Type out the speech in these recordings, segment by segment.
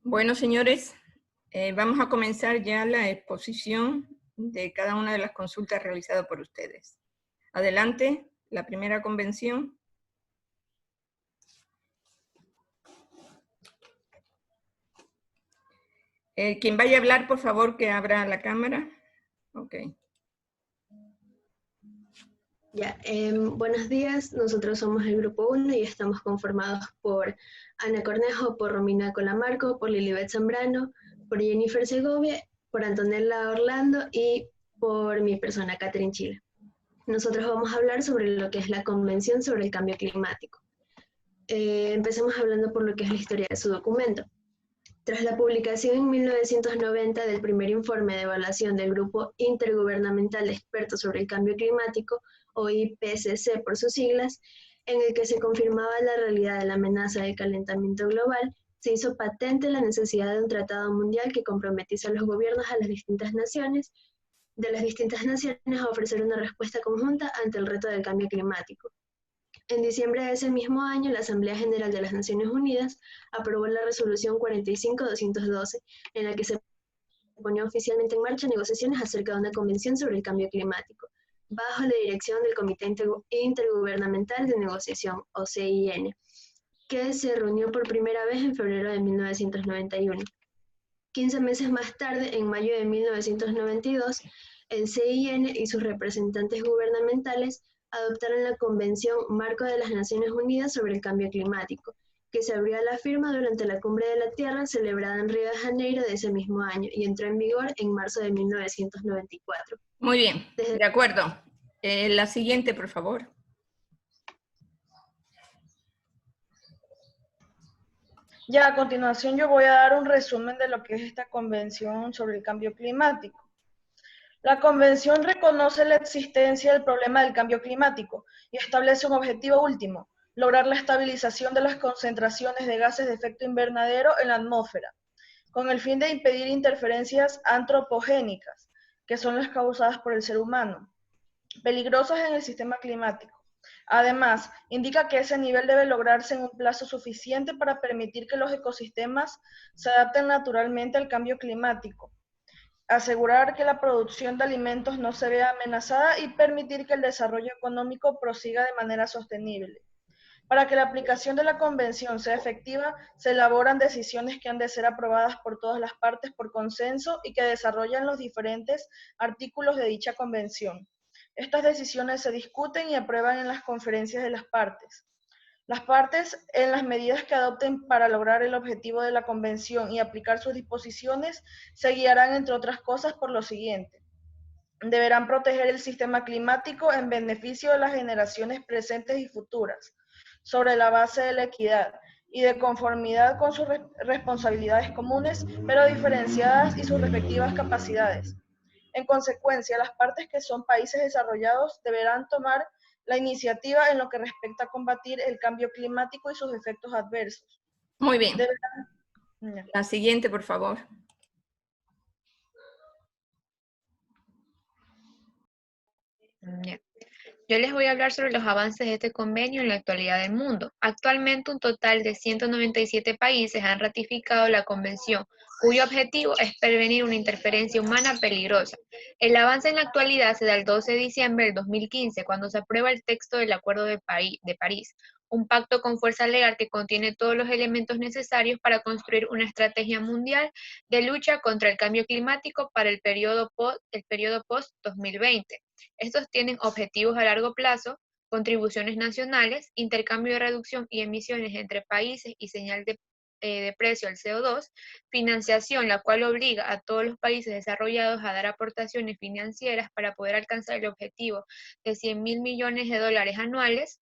Bueno, señores, vamos a comenzar ya la exposición de cada una de las consultas realizadas por ustedes. Adelante, la primera convención. Quien vaya a hablar, por favor, que abra la cámara. Ok. Ya, buenos días, nosotros somos el grupo 1 y estamos conformados por Ana Cornejo, por Romina Colamarco, por Lilibet Zambrano, por Jennifer Segovia, por Antonella Orlando y por mi persona, Catherine Chile. Nosotros vamos a hablar sobre lo que es la Convención sobre el Cambio Climático. Empecemos hablando por lo que es la historia de su documento. Tras la publicación en 1990 del primer informe de evaluación del Grupo Intergubernamental de Expertos sobre el Cambio Climático, o IPCC por sus siglas, en el que se confirmaba la realidad de la amenaza del calentamiento global, se hizo patente la necesidad de un tratado mundial que comprometiese a los gobiernos de las distintas naciones a ofrecer una respuesta conjunta ante el reto del cambio climático. En diciembre de ese mismo año, la Asamblea General de las Naciones Unidas aprobó la resolución 45-212, en la que se ponía oficialmente en marcha negociaciones acerca de una convención sobre el cambio climático, bajo la dirección del Comité Intergubernamental de Negociación, o CIN, que se reunió por primera vez en febrero de 1991. 15 meses más tarde, en mayo de 1992, el CIN y sus representantes gubernamentales adoptaron la Convención Marco de las Naciones Unidas sobre el Cambio Climático, que se abrió a la firma durante la Cumbre de la Tierra celebrada en Río de Janeiro de ese mismo año y entró en vigor en marzo de 1994. Muy bien, de acuerdo. La siguiente, por favor. Ya a continuación yo voy a dar un resumen de lo que es esta Convención sobre el Cambio Climático. La Convención reconoce la existencia del problema del cambio climático y establece un objetivo último: lograr la estabilización de las concentraciones de gases de efecto invernadero en la atmósfera, con el fin de impedir interferencias antropogénicas, que son las causadas por el ser humano, peligrosas en el sistema climático. Además, indica que ese nivel debe lograrse en un plazo suficiente para permitir que los ecosistemas se adapten naturalmente al cambio climático, asegurar que la producción de alimentos no se vea amenazada y permitir que el desarrollo económico prosiga de manera sostenible. Para que la aplicación de la Convención sea efectiva, se elaboran decisiones que han de ser aprobadas por todas las partes por consenso y que desarrollan los diferentes artículos de dicha Convención. Estas decisiones se discuten y aprueban en las conferencias de las partes. Las partes, en las medidas que adopten para lograr el objetivo de la Convención y aplicar sus disposiciones, se guiarán, entre otras cosas, por lo siguiente. Deberán proteger el sistema climático en beneficio de las generaciones presentes y futuras, sobre la base de la equidad y de conformidad con sus responsabilidades comunes, pero diferenciadas y sus respectivas capacidades. En consecuencia, las partes que son países desarrollados deberán tomar la iniciativa en lo que respecta a combatir el cambio climático y sus efectos adversos. Muy bien. La siguiente, por favor. Yo les voy a hablar sobre los avances de este convenio en la actualidad del mundo. Actualmente, un total de 197 países han ratificado la convención, cuyo objetivo es prevenir una interferencia humana peligrosa. El avance en la actualidad se da el 12 de diciembre del 2015, cuando se aprueba el texto del Acuerdo de París, un pacto con fuerza legal que contiene todos los elementos necesarios para construir una estrategia mundial de lucha contra el cambio climático para el periodo post-2020. Estos tienen objetivos a largo plazo, contribuciones nacionales, intercambio de reducción y emisiones entre países y señal de precio al CO2, financiación, la cual obliga a todos los países desarrollados a dar aportaciones financieras para poder alcanzar el objetivo de 100.000 millones de dólares anuales,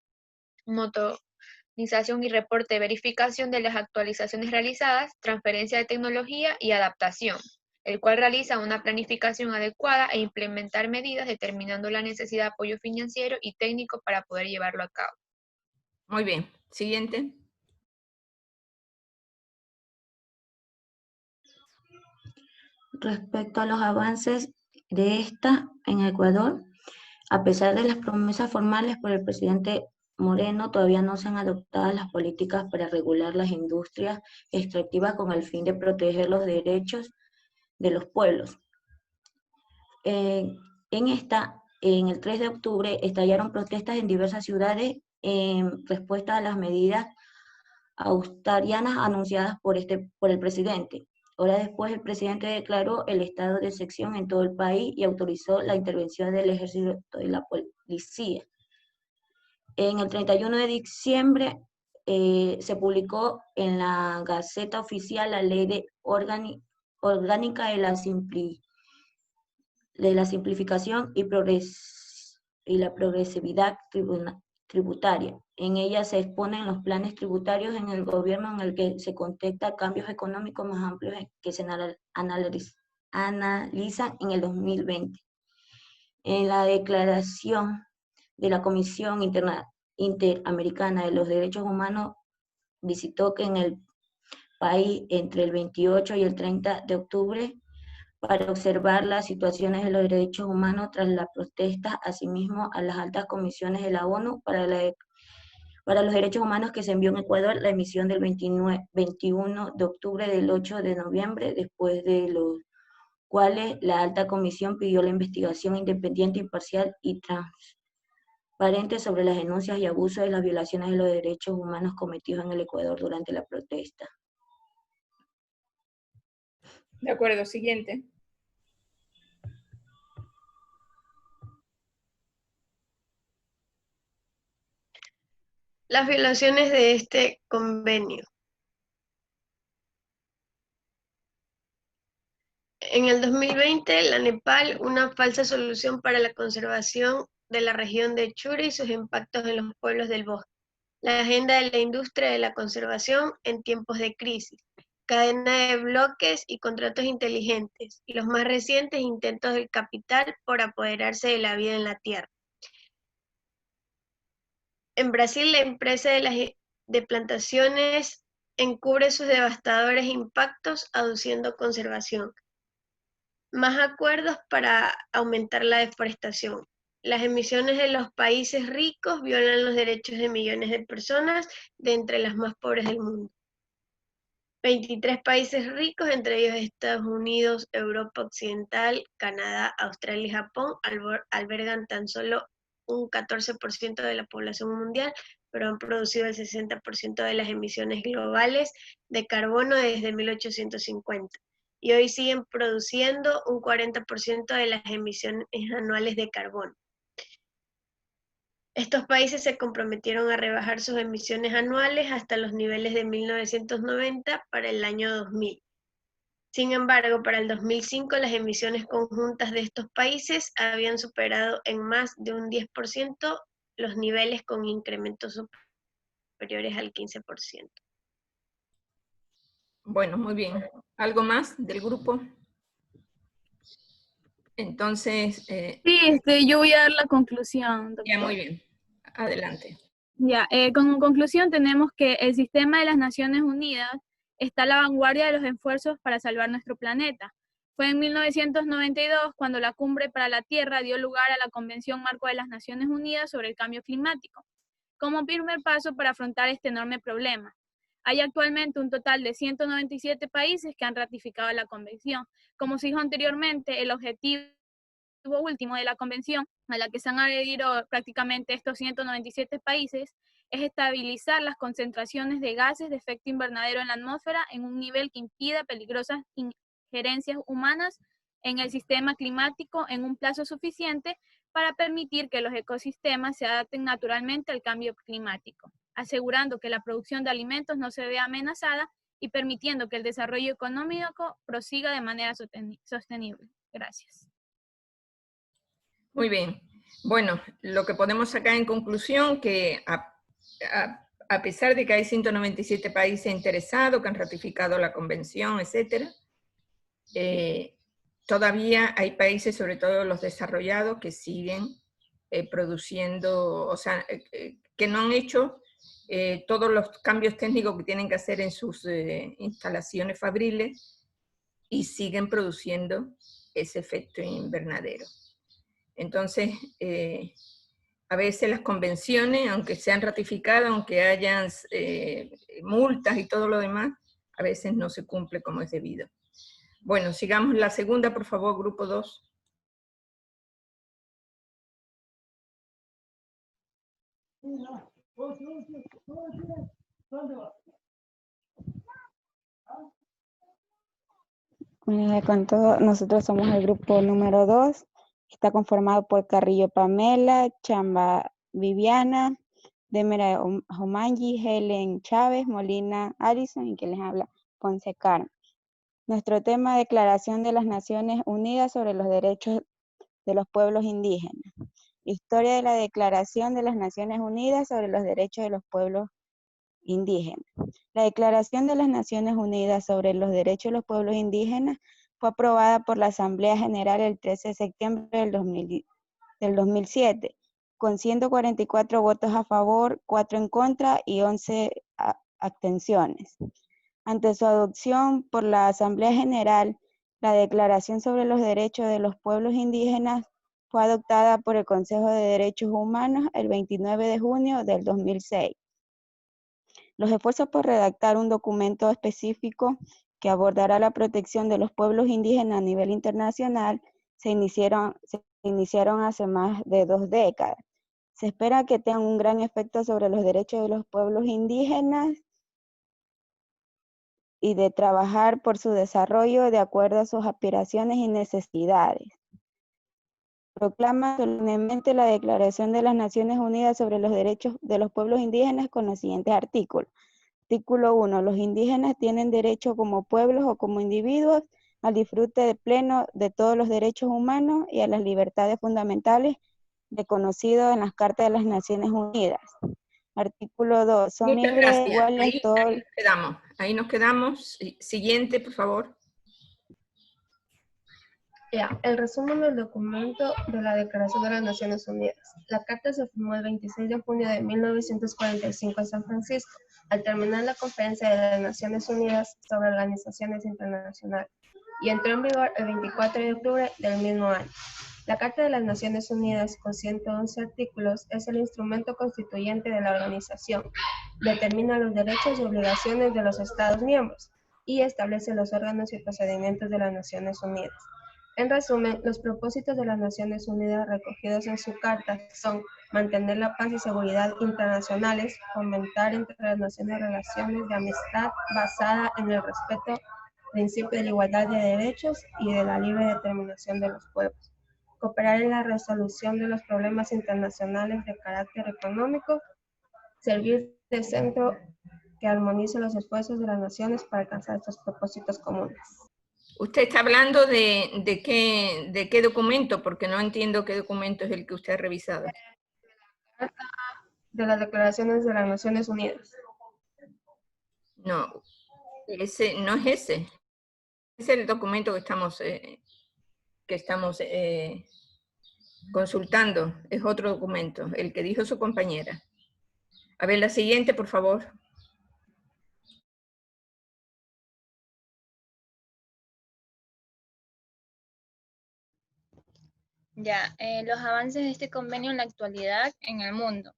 monitorización y reporte de verificación de las actualizaciones realizadas, transferencia de tecnología y adaptación, el cual realiza una planificación adecuada e implementar medidas determinando la necesidad de apoyo financiero y técnico para poder llevarlo a cabo. Muy bien. Siguiente. Respecto a los avances de esta en Ecuador, a pesar de las promesas formales por el presidente Moreno, todavía no se han adoptado las políticas para regular las industrias extractivas con el fin de proteger los derechos de los pueblos. En el 3 de octubre estallaron protestas en diversas ciudades en respuesta a las medidas austerianas anunciadas por el presidente. Horas después, el presidente declaró el estado de excepción en todo el país y autorizó la intervención del ejército y la policía. En el 31 de diciembre se publicó en la Gaceta Oficial la Ley Orgánica de la Simplificación y la Progresividad Tributaria. En ella se exponen los planes tributarios en el gobierno en el que se contempla cambios económicos más amplios que se analizan en el 2020. En la declaración de la Comisión Interamericana de los Derechos Humanos visitó que en el país entre el 28 y el 30 de octubre para observar las situaciones de los derechos humanos tras las protestas, asimismo a las altas comisiones de la ONU para los derechos humanos que se envió en Ecuador la emisión del 21 de octubre del 8 de noviembre, después de los cuales la alta comisión pidió la investigación independiente, imparcial y transparente sobre las denuncias y abusos de las violaciones de los derechos humanos cometidos en el Ecuador durante la protesta. De acuerdo, siguiente. Las violaciones de este convenio. En el 2020, la Nepal, una falsa solución para la conservación de la región de Chure y sus impactos en los pueblos del bosque. La agenda de la industria de la conservación en tiempos de crisis. Cadena de bloques y contratos inteligentes. Los más recientes intentos del capital por apoderarse de la vida en la tierra. En Brasil, la empresa de plantaciones encubre sus devastadores impactos aduciendo conservación. Más acuerdos para aumentar la deforestación. Las emisiones de los países ricos violan los derechos de millones de personas de entre las más pobres del mundo. 23 países ricos, entre ellos Estados Unidos, Europa Occidental, Canadá, Australia y Japón, albergan tan solo un 14% de la población mundial, pero han producido el 60% de las emisiones globales de carbono desde 1850. Y hoy siguen produciendo un 40% de las emisiones anuales de carbono. Estos países se comprometieron a rebajar sus emisiones anuales hasta los niveles de 1990 para el año 2000. Sin embargo, para el 2005 las emisiones conjuntas de estos países habían superado en más de un 10% los niveles con incrementos superiores al 15%. Bueno, muy bien. ¿Algo más del grupo? Entonces... Sí, yo voy a dar la conclusión, doctor. Ya, muy bien. Adelante. Ya, como conclusión tenemos que el sistema de las Naciones Unidas está a la vanguardia de los esfuerzos para salvar nuestro planeta. Fue en 1992 cuando la Cumbre para la Tierra dio lugar a la Convención Marco de las Naciones Unidas sobre el Cambio Climático, como primer paso para afrontar este enorme problema. Hay actualmente un total de 197 países que han ratificado la Convención. Como se dijo anteriormente, el objetivo último de la convención, a la que se han adherido prácticamente estos 197 países, es estabilizar las concentraciones de gases de efecto invernadero en la atmósfera en un nivel que impida peligrosas injerencias humanas en el sistema climático en un plazo suficiente para permitir que los ecosistemas se adapten naturalmente al cambio climático, asegurando que la producción de alimentos no se vea amenazada y permitiendo que el desarrollo económico prosiga de manera sostenible. Gracias. Muy bien. Bueno, lo que podemos sacar en conclusión que a pesar de que hay 197 países interesados que han ratificado la convención, etcétera, todavía hay países, sobre todo los desarrollados, que siguen produciendo, o sea, que no han hecho todos los cambios técnicos que tienen que hacer en sus instalaciones fabriles y siguen produciendo ese efecto invernadero. Entonces, A veces las convenciones, aunque sean ratificadas, aunque hayan multas y todo lo demás, a veces no se cumple como es debido. Bueno, sigamos la segunda, por favor, grupo 2. Con todo, nosotros somos el grupo número 2, está conformado por Carrillo Pamela, Chamba Viviana, Demera Jomanji, Helen Chávez, Molina Allison y que les habla Ponce Carmen. Nuestro tema, Declaración de las Naciones Unidas sobre los Derechos de los Pueblos Indígenas. Historia de la Declaración de las Naciones Unidas sobre los Derechos de los Pueblos Indígenas. La Declaración de las Naciones Unidas sobre los Derechos de los Pueblos Indígenas fue aprobada por la Asamblea General el 13 de septiembre del 2007, con 144 votos a favor, 4 en contra y 11 abstenciones. Ante su adopción por la Asamblea General, la Declaración sobre los Derechos de los Pueblos Indígenas fue adoptada por el Consejo de Derechos Humanos el 29 de junio del 2006. Los esfuerzos por redactar un documento específico que abordará la protección de los pueblos indígenas a nivel internacional se iniciaron hace más de 2 décadas. Se espera que tengan un gran efecto sobre los derechos de los pueblos indígenas y de trabajar por su desarrollo de acuerdo a sus aspiraciones y necesidades. Proclama solemnemente la Declaración de las Naciones Unidas sobre los Derechos de los Pueblos Indígenas con los siguientes artículos. Artículo 1. Los indígenas tienen derecho como pueblos o como individuos al disfrute pleno de todos los derechos humanos y a las libertades fundamentales reconocidos en las Cartas de las Naciones Unidas. Artículo 2. Son Muchas libres gracias. e iguales todos. Ahí nos quedamos. Siguiente, por favor. Ya, el resumen del documento de la Declaración de las Naciones Unidas. La Carta se firmó el 26 de junio de 1945 en San Francisco, al terminar la Conferencia de las Naciones Unidas sobre Organizaciones Internacionales, y entró en vigor el 24 de octubre del mismo año. La Carta de las Naciones Unidas, con 111 artículos, es el instrumento constituyente de la organización. Determina los derechos y obligaciones de los Estados miembros y establece los órganos y procedimientos de las Naciones Unidas. En resumen, los propósitos de las Naciones Unidas recogidos en su carta son mantener la paz y seguridad internacionales, fomentar entre las naciones relaciones de amistad basada en el respeto, principio de la igualdad de derechos y de la libre determinación de los pueblos, cooperar en la resolución de los problemas internacionales de carácter económico, servir de centro que armonice los esfuerzos de las naciones para alcanzar estos propósitos comunes. Usted está hablando de qué documento, porque no entiendo qué documento es el que usted ha revisado. De las declaraciones de las Naciones Unidas. No, ese no es ese. Es el documento que estamos consultando. Es otro documento, el que dijo su compañera. A ver, la siguiente, por favor. Ya, los avances de este convenio en la actualidad en el mundo.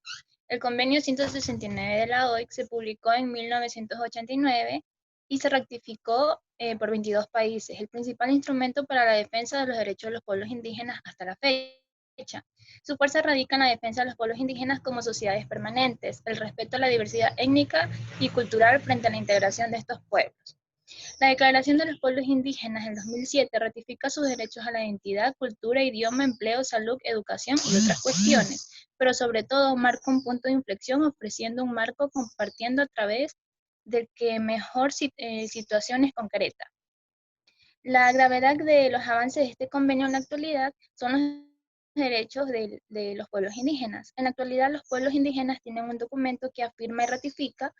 El convenio 169 de la OIC se publicó en 1989 y se ratificó por 22 países, el principal instrumento para la defensa de los derechos de los pueblos indígenas hasta la fecha. Su fuerza radica en la defensa de los pueblos indígenas como sociedades permanentes, el respeto a la diversidad étnica y cultural frente a la integración de estos pueblos. La Declaración de los Pueblos Indígenas del 2007 ratifica sus derechos a la identidad, cultura, idioma, empleo, salud, educación y otras cuestiones, pero sobre todo marca un punto de inflexión ofreciendo un marco compartiendo a través del que mejor situaciones concretas. La gravedad de los avances de este convenio en la actualidad son los derechos de los pueblos indígenas. En la actualidad los pueblos indígenas tienen un documento que afirma y ratifica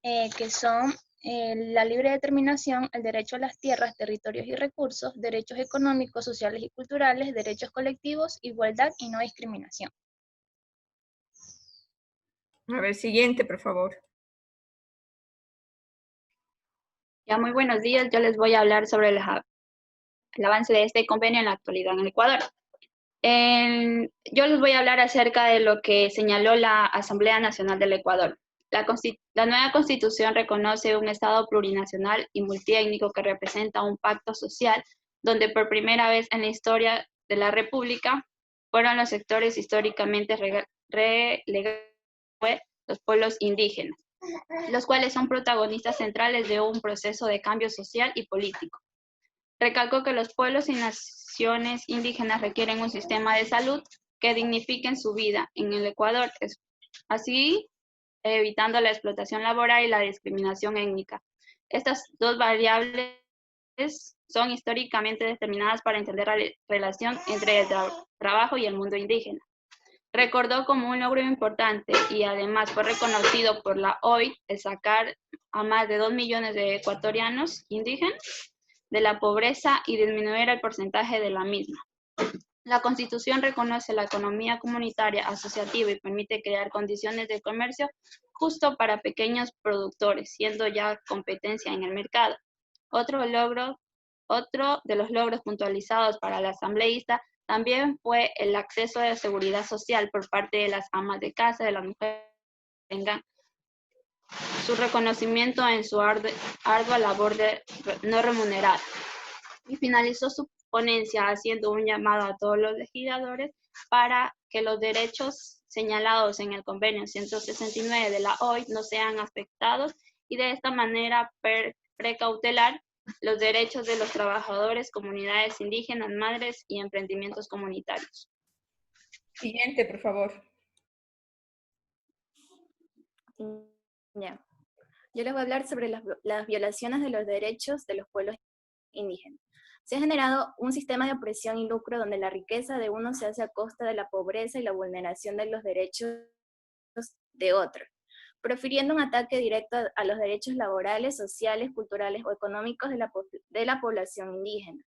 que son la libre determinación, el derecho a las tierras, territorios y recursos, derechos económicos, sociales y culturales, derechos colectivos, igualdad y no discriminación. A ver, siguiente, por favor. Ya, muy buenos días. Yo les voy a hablar sobre el avance de este convenio en la actualidad en el Ecuador. Yo les voy a hablar acerca de lo que señaló la Asamblea Nacional del Ecuador. La nueva Constitución reconoce un Estado plurinacional y multiétnico que representa un pacto social donde por primera vez en la historia de la República fueron los sectores históricamente relegados los pueblos indígenas, los cuales son protagonistas centrales de un proceso de cambio social y político. Recalcó que los pueblos y naciones indígenas requieren un sistema de salud que dignifiquen su vida en el Ecuador, así evitando la explotación laboral y la discriminación étnica. Estas dos variables son históricamente determinadas para entender la relación entre el trabajo y el mundo indígena. Recordó como un logro importante y además fue reconocido por la OIT el sacar a más de 2 millones de ecuatorianos indígenas de la pobreza y disminuir el porcentaje de la misma. La Constitución reconoce la economía comunitaria asociativa y permite crear condiciones de comercio justo para pequeños productores, siendo ya competencia en el mercado. Otro de los logros puntualizados para la asambleísta también fue el acceso a la seguridad social por parte de las amas de casa, de las mujeres que tengan su reconocimiento en su ardua labor no remunerada. Y finalizó su ponencia haciendo un llamado a todos los legisladores para que los derechos señalados en el convenio 169 de la OIT no sean afectados y de esta manera precautelar los derechos de los trabajadores, comunidades indígenas, madres y emprendimientos comunitarios. Siguiente, por favor. Ya. Yo les voy a hablar sobre las violaciones de los derechos de los pueblos indígenas. Se ha generado un sistema de opresión y lucro donde la riqueza de uno se hace a costa de la pobreza y la vulneración de los derechos de otros, profiriendo un ataque directo a los derechos laborales, sociales, culturales o económicos de la población indígena.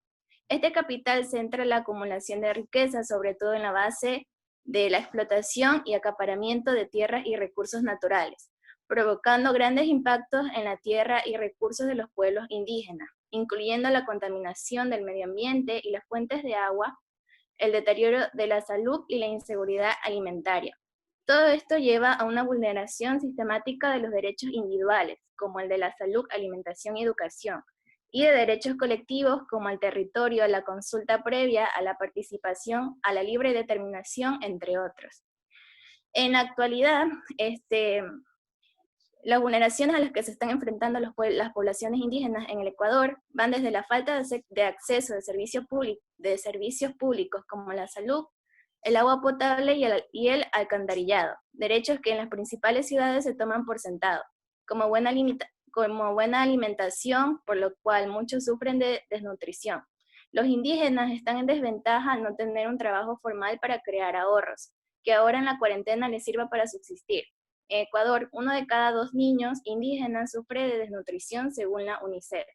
Este capital centra la acumulación de riqueza, sobre todo en la base de la explotación y acaparamiento de tierras y recursos naturales, provocando grandes impactos en la tierra y recursos de los pueblos indígenas, incluyendo la contaminación del medio ambiente y las fuentes de agua, el deterioro de la salud y la inseguridad alimentaria. Todo esto lleva a una vulneración sistemática de los derechos individuales, como el de la salud, alimentación y educación, y de derechos colectivos como el territorio, la consulta previa, a la participación, a la libre determinación, entre otros. En la actualidad, las vulneraciones a las que se están enfrentando las poblaciones indígenas en el Ecuador van desde la falta de acceso de servicios públicos como la salud, el agua potable y el alcantarillado, derechos que en las principales ciudades se toman por sentado, como buena alimentación, por lo cual muchos sufren de desnutrición. Los indígenas están en desventaja al no tener un trabajo formal para crear ahorros, que ahora en la cuarentena les sirva para subsistir. En Ecuador, 1 de cada 2 niños indígenas sufre de desnutrición según la UNICEF.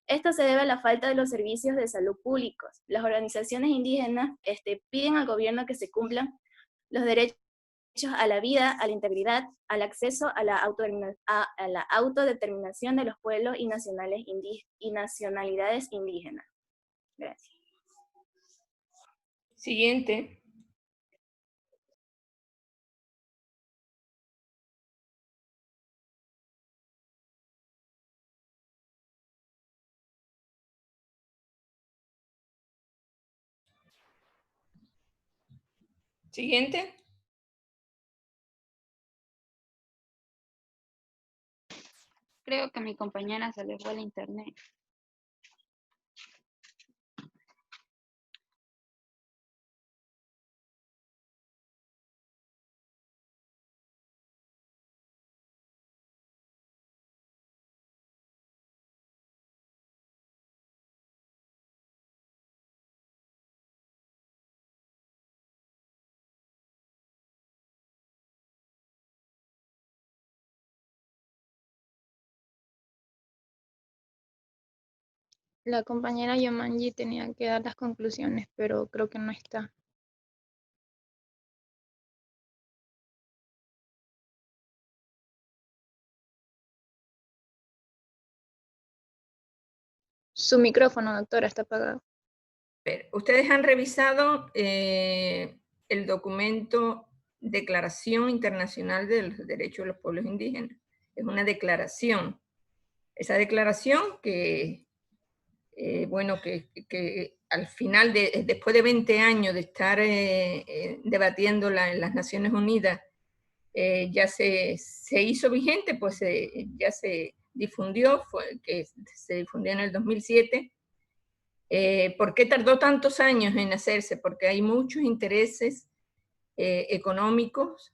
Esto se debe a la falta de los servicios de salud públicos. Las organizaciones indígenas piden al gobierno que se cumplan los derechos a la vida, a la integridad, al acceso a la autodeterminación de los pueblos y nacionalidades indígenas. Gracias. Siguiente. Siguiente. Creo que a mi compañera se le fue el internet. La compañera Yomanji tenía que dar las conclusiones, pero creo que no está. Su micrófono, doctora, está apagado. Ustedes han revisado el documento Declaración Internacional de los Derechos de los Pueblos Indígenas. Es una declaración. Esa declaración que, bueno, que al final, después de 20 años de estar debatiéndola en las Naciones Unidas, ya se hizo vigente, pues ya se difundió, se difundió en el 2007. ¿Por qué tardó tantos años en hacerse? Porque hay muchos intereses económicos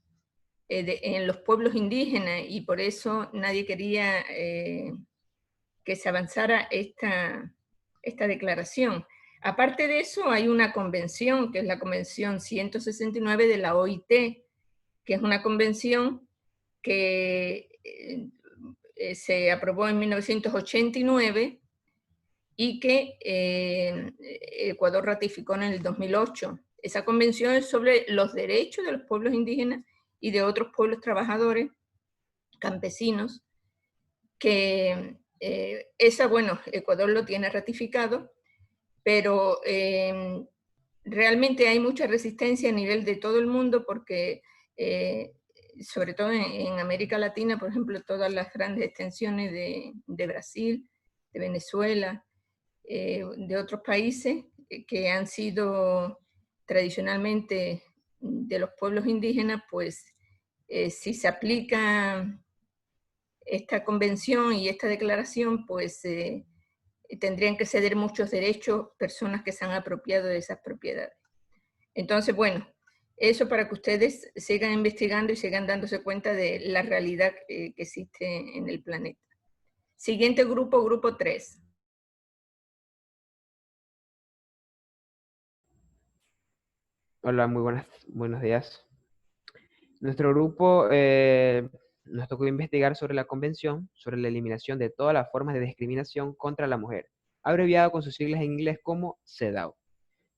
en los pueblos indígenas y por eso nadie quería que se avanzara esta declaración. Aparte de eso, hay una convención, que es la Convención 169 de la OIT, que es una convención que se aprobó en 1989 y que Ecuador ratificó en el 2008. Esa convención es sobre los derechos de los pueblos indígenas y de otros pueblos trabajadores, campesinos, que esa, bueno, Ecuador lo tiene ratificado, pero realmente hay mucha resistencia a nivel de todo el mundo porque, sobre todo en América Latina, por ejemplo, todas las grandes extensiones de Brasil, de Venezuela, de otros países que han sido tradicionalmente de los pueblos indígenas, pues si se aplica esta convención y esta declaración, pues tendrían que ceder muchos derechos personas que se han apropiado de esas propiedades. Entonces, bueno, eso para que ustedes sigan investigando y sigan dándose cuenta de la realidad que existe en el planeta. Siguiente grupo, grupo 3. Hola, buenos días. Nuestro grupo nos tocó investigar sobre la Convención sobre la eliminación de todas las formas de discriminación contra la mujer, abreviado con sus siglas en inglés como CEDAW.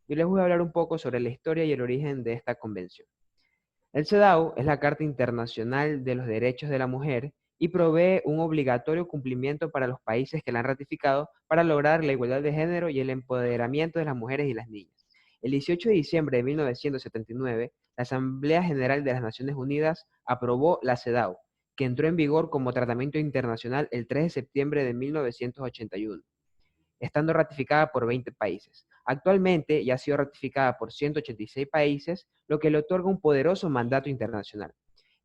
Yo les voy a hablar un poco sobre la historia y el origen de esta convención. El CEDAW es la Carta Internacional de los Derechos de la Mujer y provee un obligatorio cumplimiento para los países que la han ratificado para lograr la igualdad de género y el empoderamiento de las mujeres y las niñas. El 18 de diciembre de 1979, la Asamblea General de las Naciones Unidas aprobó la CEDAW, que entró en vigor como tratamiento internacional el 3 de septiembre de 1981, estando ratificada por 20 países. Actualmente ya ha sido ratificada por 186 países, lo que le otorga un poderoso mandato internacional.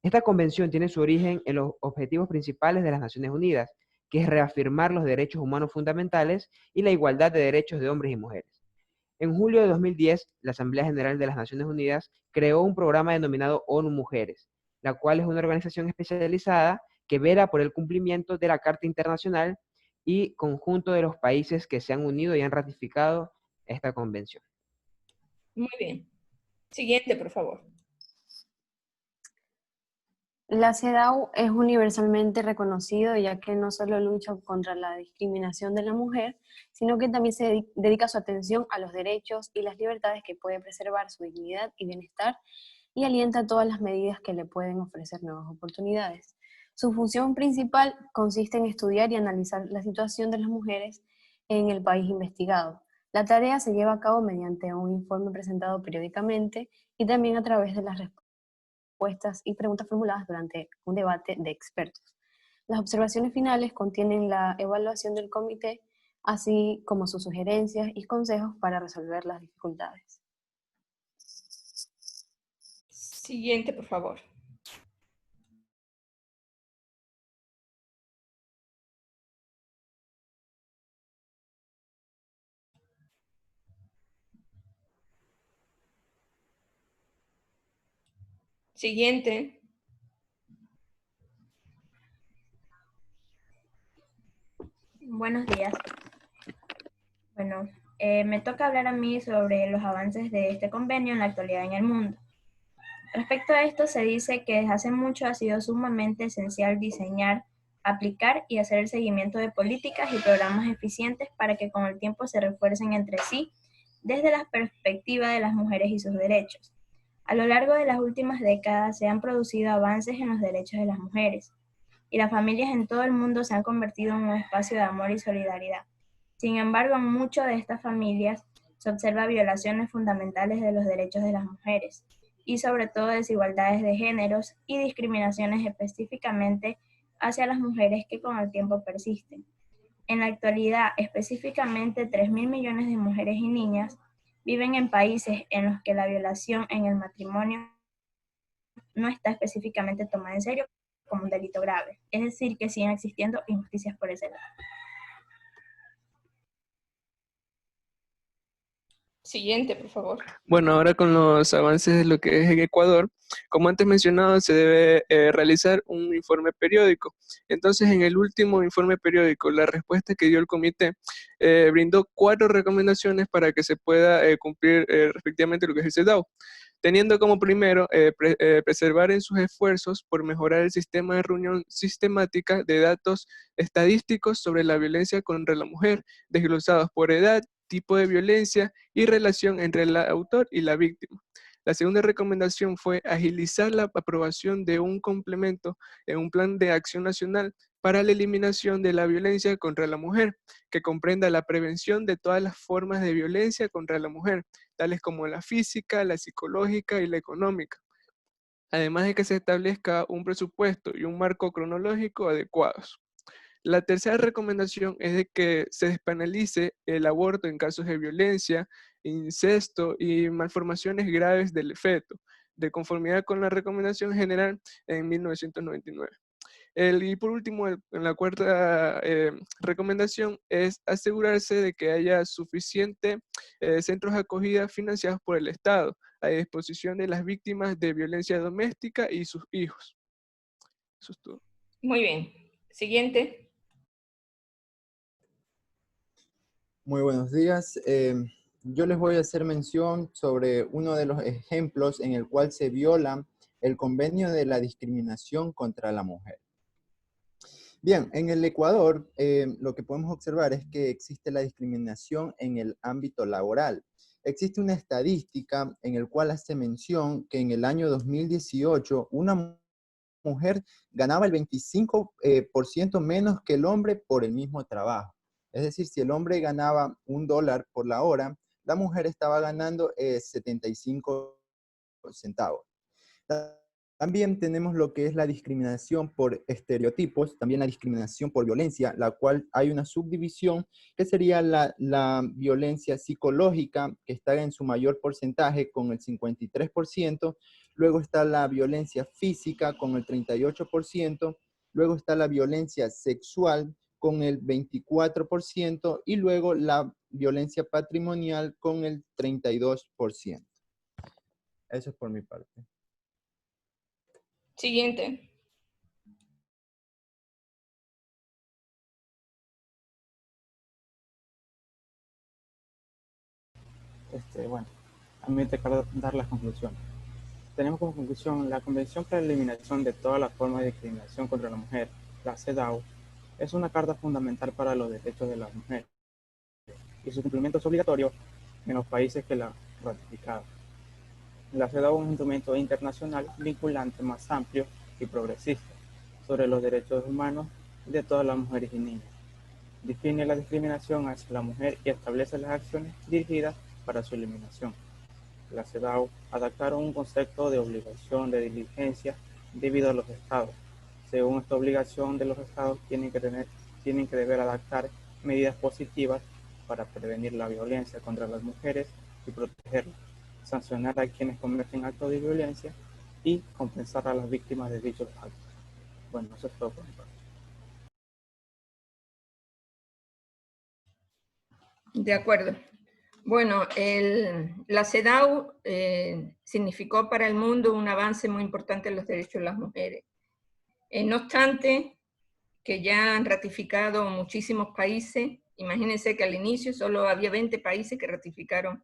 Esta convención tiene su origen en los objetivos principales de las Naciones Unidas, que es reafirmar los derechos humanos fundamentales y la igualdad de derechos de hombres y mujeres. En julio de 2010, la Asamblea General de las Naciones Unidas creó un programa denominado ONU Mujeres, la cual es una organización especializada que vela por el cumplimiento de la Carta Internacional y conjunto de los países que se han unido y han ratificado esta convención. Muy bien. Siguiente, por favor. La CEDAW es universalmente reconocido ya que no solo lucha contra la discriminación de la mujer, sino que también se dedica su atención a los derechos y las libertades que puede preservar su dignidad y bienestar y alienta todas las medidas que le pueden ofrecer nuevas oportunidades. Su función principal consiste en estudiar y analizar la situación de las mujeres en el país investigado. La tarea se lleva a cabo mediante un informe presentado periódicamente y también a través de las respuestas y preguntas formuladas durante un debate de expertos. Las observaciones finales contienen la evaluación del comité, así como sus sugerencias y consejos para resolver las dificultades. Siguiente, por favor. Siguiente. Buenos días. Bueno, me toca hablar a mí sobre los avances de este convenio en la actualidad en el mundo. Respecto a esto, se dice que desde hace mucho ha sido sumamente esencial diseñar, aplicar y hacer el seguimiento de políticas y programas eficientes para que con el tiempo se refuercen entre sí desde la perspectiva de las mujeres y sus derechos. A lo largo de las últimas décadas se han producido avances en los derechos de las mujeres, y las familias en todo el mundo se han convertido en un espacio de amor y solidaridad. Sin embargo, en muchas de estas familias se observa violaciones fundamentales de los derechos de las mujeres y sobre todo desigualdades de géneros y discriminaciones específicamente hacia las mujeres que con el tiempo persisten. En la actualidad, específicamente 3.000 millones de mujeres y niñas viven en países en los que la violación en el matrimonio no está específicamente tomada en serio como un delito grave. Es decir, que siguen existiendo injusticias por ese lado. Siguiente, por favor. Bueno, ahora con los avances de lo que es en Ecuador, como antes mencionado, se debe realizar un informe periódico. Entonces, en el último informe periódico, la respuesta que dio el comité brindó 4 recomendaciones para que se pueda cumplir respectivamente lo que es el CEDAW, teniendo como primero preservar en sus esfuerzos por mejorar el sistema de reunión sistemática de datos estadísticos sobre la violencia contra la mujer, desglosados por edad, tipo de violencia y relación entre el autor y la víctima. La segunda recomendación fue agilizar la aprobación de un complemento en un plan de acción nacional para la eliminación de la violencia contra la mujer, que comprenda la prevención de todas las formas de violencia contra la mujer, tales como la física, la psicológica y la económica. Además de que se establezca un presupuesto y un marco cronológico adecuados. La tercera recomendación es de que se despenalice el aborto en casos de violencia, incesto y malformaciones graves del feto, de conformidad con la recomendación general en 1999. Y por último, en la cuarta recomendación es asegurarse de que haya suficiente centros de acogida financiados por el Estado a disposición de las víctimas de violencia doméstica y sus hijos. Eso es todo. Muy bien. Siguiente. Muy buenos días. Yo les voy a hacer mención sobre uno de los ejemplos en el cual se viola el convenio de la discriminación contra la mujer. Bien, en el Ecuador lo que podemos observar es que existe la discriminación en el ámbito laboral. Existe una estadística en el cual hace mención que en el año 2018 una mujer ganaba el 25% menos que el hombre por el mismo trabajo. Es decir, si el hombre ganaba $1 por la hora, la mujer estaba ganando 75 centavos. También tenemos lo que es la discriminación por estereotipos, también la discriminación por violencia, la cual hay una subdivisión que sería la violencia psicológica, que está en su mayor porcentaje con el 53%, luego está la violencia física con el 38%, luego está la violencia sexual con el 24% y luego la violencia patrimonial con el 32%. Eso es por mi parte. Siguiente. Bueno, a mí me toca dar las conclusiones. Tenemos como conclusión la Convención para la Eliminación de todas las formas de discriminación contra la mujer, la CEDAW, es una carta fundamental para los derechos de las mujeres y su cumplimiento es obligatorio en los países que la ratificaron. La CEDAW es un instrumento internacional vinculante más amplio y progresista sobre los derechos humanos de todas las mujeres y niñas. Define la discriminación hacia la mujer y establece las acciones dirigidas para su eliminación. La CEDAW adaptaron un concepto de obligación de diligencia debido a los estados. Según esta obligación de los estados, tienen que deber adaptar medidas positivas para prevenir la violencia contra las mujeres y protegerlas, sancionar a quienes cometen actos de violencia y compensar a las víctimas de dichos actos. Bueno, eso es todo por mi parte. De acuerdo. Bueno, la CEDAW significó para el mundo un avance muy importante en los derechos de las mujeres. No obstante, que ya han ratificado muchísimos países, imagínense que al inicio solo había 20 países que ratificaron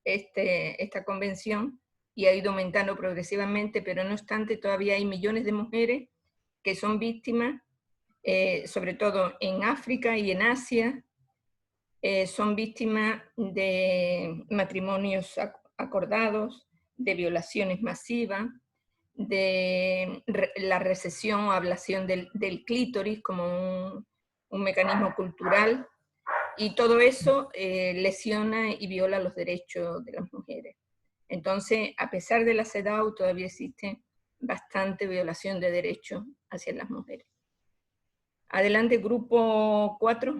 esta convención y ha ido aumentando progresivamente, pero no obstante todavía hay millones de mujeres que son víctimas, sobre todo en África y en Asia, son víctimas de matrimonios acordados, de violaciones masivas, de la recesión o ablación del clítoris como un mecanismo cultural, y todo eso lesiona y viola los derechos de las mujeres. Entonces, a pesar de la CEDAW, todavía existe bastante violación de derechos hacia las mujeres. Adelante, grupo 4.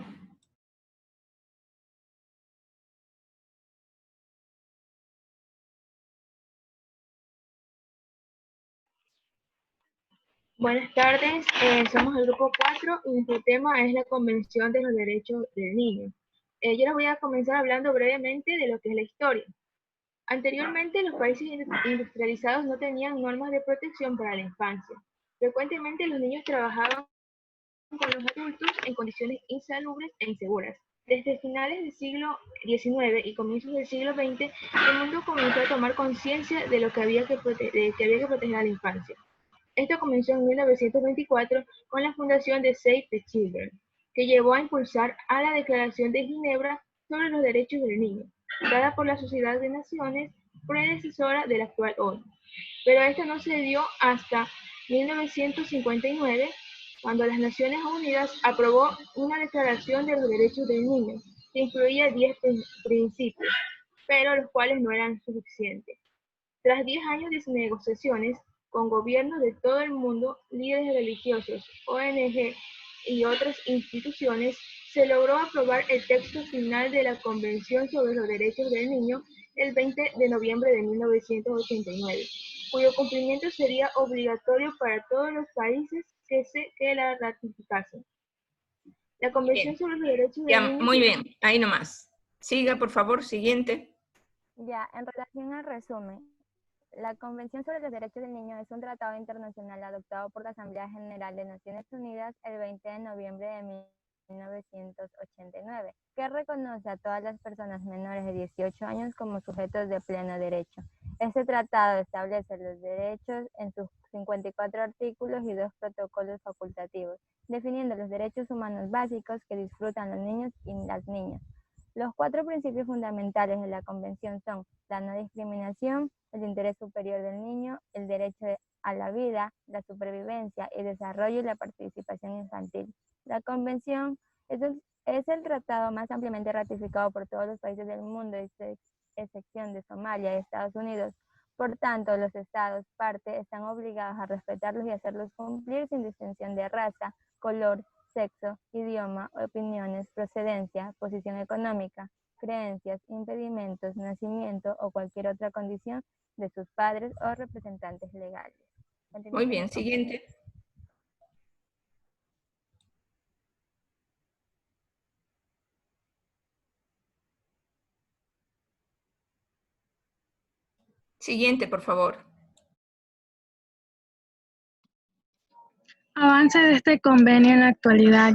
Buenas tardes, somos el grupo 4 y nuestro tema es la Convención de los Derechos del Niño. Yo les voy a comenzar hablando brevemente de lo que es la historia. Anteriormente, los países industrializados no tenían normas de protección para la infancia. Frecuentemente, los niños trabajaban con los adultos en condiciones insalubres e inseguras. Desde finales del siglo XIX y comienzos del siglo XX, el mundo comenzó a tomar conciencia de lo que había que proteger a la infancia. Esto comenzó en 1924 con la fundación de Save the Children, que llevó a impulsar a la Declaración de Ginebra sobre los Derechos del Niño, dada por la Sociedad de Naciones, predecesora de la actual ONU. Pero esto no se dio hasta 1959, cuando las Naciones Unidas aprobó una Declaración de los Derechos del Niño, que incluía 10 principios, pero los cuales no eran suficientes. Tras 10 años de negociaciones con gobiernos de todo el mundo, líderes religiosos, ONG y otras instituciones, se logró aprobar el texto final de la Convención sobre los Derechos del Niño el 20 de noviembre de 1989, cuyo cumplimiento sería obligatorio para todos los países que la ratificasen. La Convención sobre los Derechos del Niño... Muy bien, ahí nomás. Siga, por favor, siguiente. Ya, en relación al resumen, la Convención sobre los Derechos del Niño es un tratado internacional adoptado por la Asamblea General de Naciones Unidas el 20 de noviembre de 1989, que reconoce a todas las personas menores de 18 años como sujetos de pleno derecho. Este tratado establece los derechos en sus 54 artículos y 2 protocolos facultativos, definiendo los derechos humanos básicos que disfrutan los niños y las niñas. Los 4 principios fundamentales de la Convención son la no discriminación, el interés superior del niño, el derecho a la vida, la supervivencia y desarrollo y la participación infantil. La Convención es el tratado más ampliamente ratificado por todos los países del mundo, excepción de Somalia y Estados Unidos. Por tanto, los estados parte están obligados a respetarlos y hacerlos cumplir sin distinción de raza, color, sexo, idioma, opiniones, procedencia, posición económica, creencias, impedimentos, nacimiento o cualquier otra condición de sus padres o representantes legales. Muy bien, siguiente. Siguiente, por favor. Avance de este convenio en la actualidad.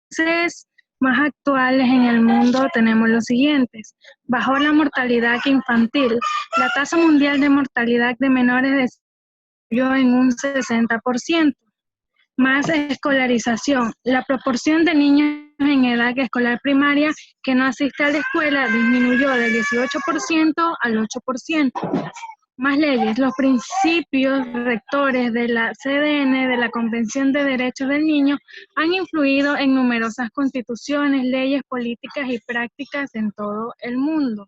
Países más actuales en el mundo tenemos los siguientes. Bajó la mortalidad infantil. La tasa mundial de mortalidad de menores disminuyó en un 60%. Más escolarización. La proporción de niños en edad escolar primaria que no asiste a la escuela disminuyó del 18% al 8%. Más leyes. Los principios rectores de la CDN, de la Convención de Derechos del Niño, han influido en numerosas constituciones, leyes, políticas y prácticas en todo el mundo.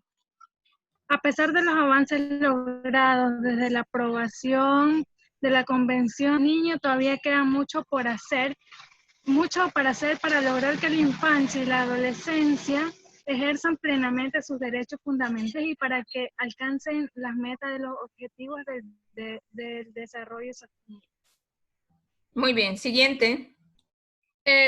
A pesar de los avances logrados desde la aprobación de la Convención del Niño, todavía queda mucho para hacer para lograr que la infancia y la adolescencia ejerzan plenamente sus derechos fundamentales y para que alcancen las metas de los objetivos del desarrollo sostenible. Muy bien, siguiente.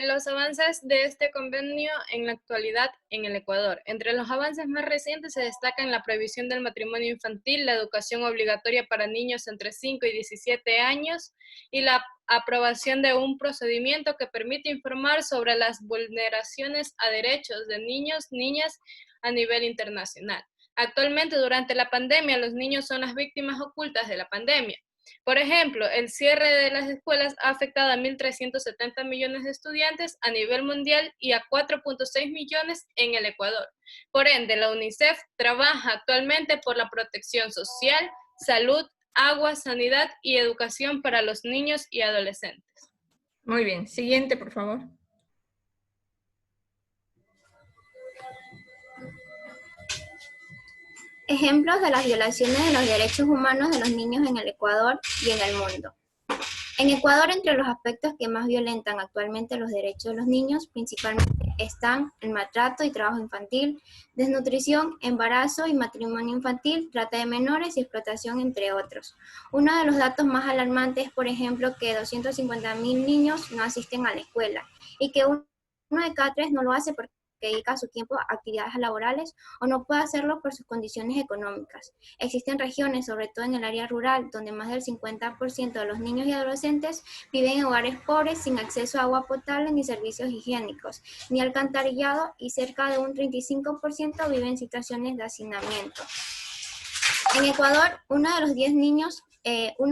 Los avances de este convenio en la actualidad en el Ecuador. Entre los avances más recientes se destacan la prohibición del matrimonio infantil, la educación obligatoria para niños entre 5 y 17 años y la aprobación de un procedimiento que permite informar sobre las vulneraciones a derechos de niños, niñas a nivel internacional. Actualmente, durante la pandemia, los niños son las víctimas ocultas de la pandemia. Por ejemplo, el cierre de las escuelas ha afectado a 1.370 millones de estudiantes a nivel mundial y a 4.6 millones en el Ecuador. Por ende, la UNICEF trabaja actualmente por la protección social, salud, agua, sanidad y educación para los niños y adolescentes. Muy bien, siguiente, por favor. Ejemplos de las violaciones de los derechos humanos de los niños en el Ecuador y en el mundo. En Ecuador, entre los aspectos que más violentan actualmente los derechos de los niños, principalmente están el maltrato y trabajo infantil, desnutrición, embarazo y matrimonio infantil, trata de menores y explotación, entre otros. Uno de los datos más alarmantes es, por ejemplo, que 250.000 niños no asisten a la escuela y que uno de cada 3 no lo hace porque dedica su tiempo a actividades laborales o no puede hacerlo por sus condiciones económicas. Existen regiones, sobre todo en el área rural, donde más del 50% de los niños y adolescentes viven en hogares pobres, sin acceso a agua potable ni servicios higiénicos, ni alcantarillado, y cerca de un 35% vive en situaciones de hacinamiento. En Ecuador, uno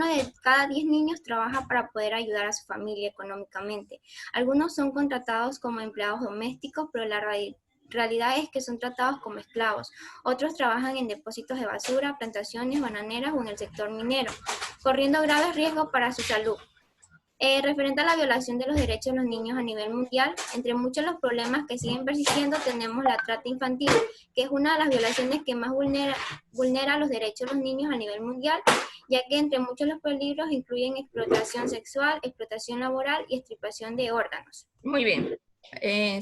de cada 10 niños trabaja para poder ayudar a su familia económicamente. Algunos son contratados como empleados domésticos, pero la realidad es que son tratados como esclavos. Otros trabajan en depósitos de basura, plantaciones bananeras o en el sector minero, corriendo graves riesgos para su salud. Referente a la violación de los derechos de los niños a nivel mundial, entre muchos los problemas que siguen persistiendo tenemos la trata infantil, que es una de las violaciones que más vulnera los derechos de los niños a nivel mundial, ya que entre muchos los peligros incluyen explotación sexual, explotación laboral y extirpación de órganos. Muy bien.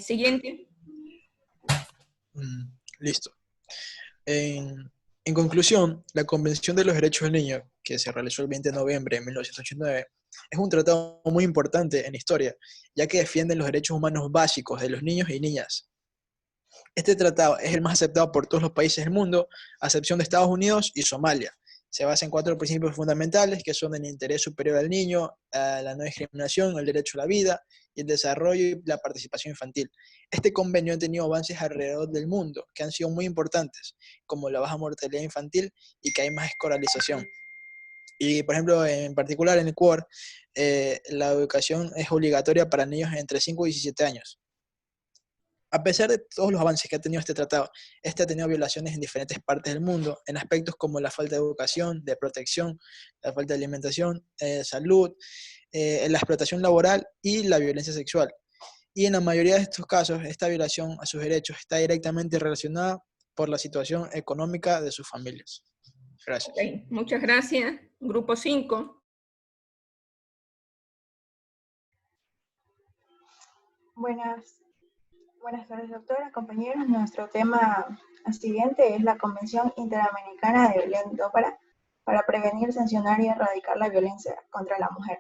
Siguiente. Listo. En conclusión, la Convención de los Derechos del Niño, que se realizó el 20 de noviembre de 1989, es un tratado muy importante en historia, ya que defiende los derechos humanos básicos de los niños y niñas. Este tratado es el más aceptado por todos los países del mundo, a excepción de Estados Unidos y Somalia. Se basa en 4 principios fundamentales, que son el interés superior al niño, la no discriminación, el derecho a la vida, y el desarrollo y la participación infantil. Este convenio ha tenido avances alrededor del mundo, que han sido muy importantes, como la baja mortalidad infantil y que hay más escolarización. Y, por ejemplo, en particular en Ecuador, la educación es obligatoria para niños entre 5 y 17 años. A pesar de todos los avances que ha tenido este tratado, este ha tenido violaciones en diferentes partes del mundo, en aspectos como la falta de educación, de protección, la falta de alimentación, salud, la explotación laboral y la violencia sexual. Y en la mayoría de estos casos, esta violación a sus derechos está directamente relacionada por la situación económica de sus familias. Gracias. Okay, muchas gracias. Grupo 5. Buenas tardes, doctora, compañeros. Nuestro tema siguiente es la Convención Interamericana de Belén do Pará para prevenir, sancionar y erradicar la violencia contra la mujer.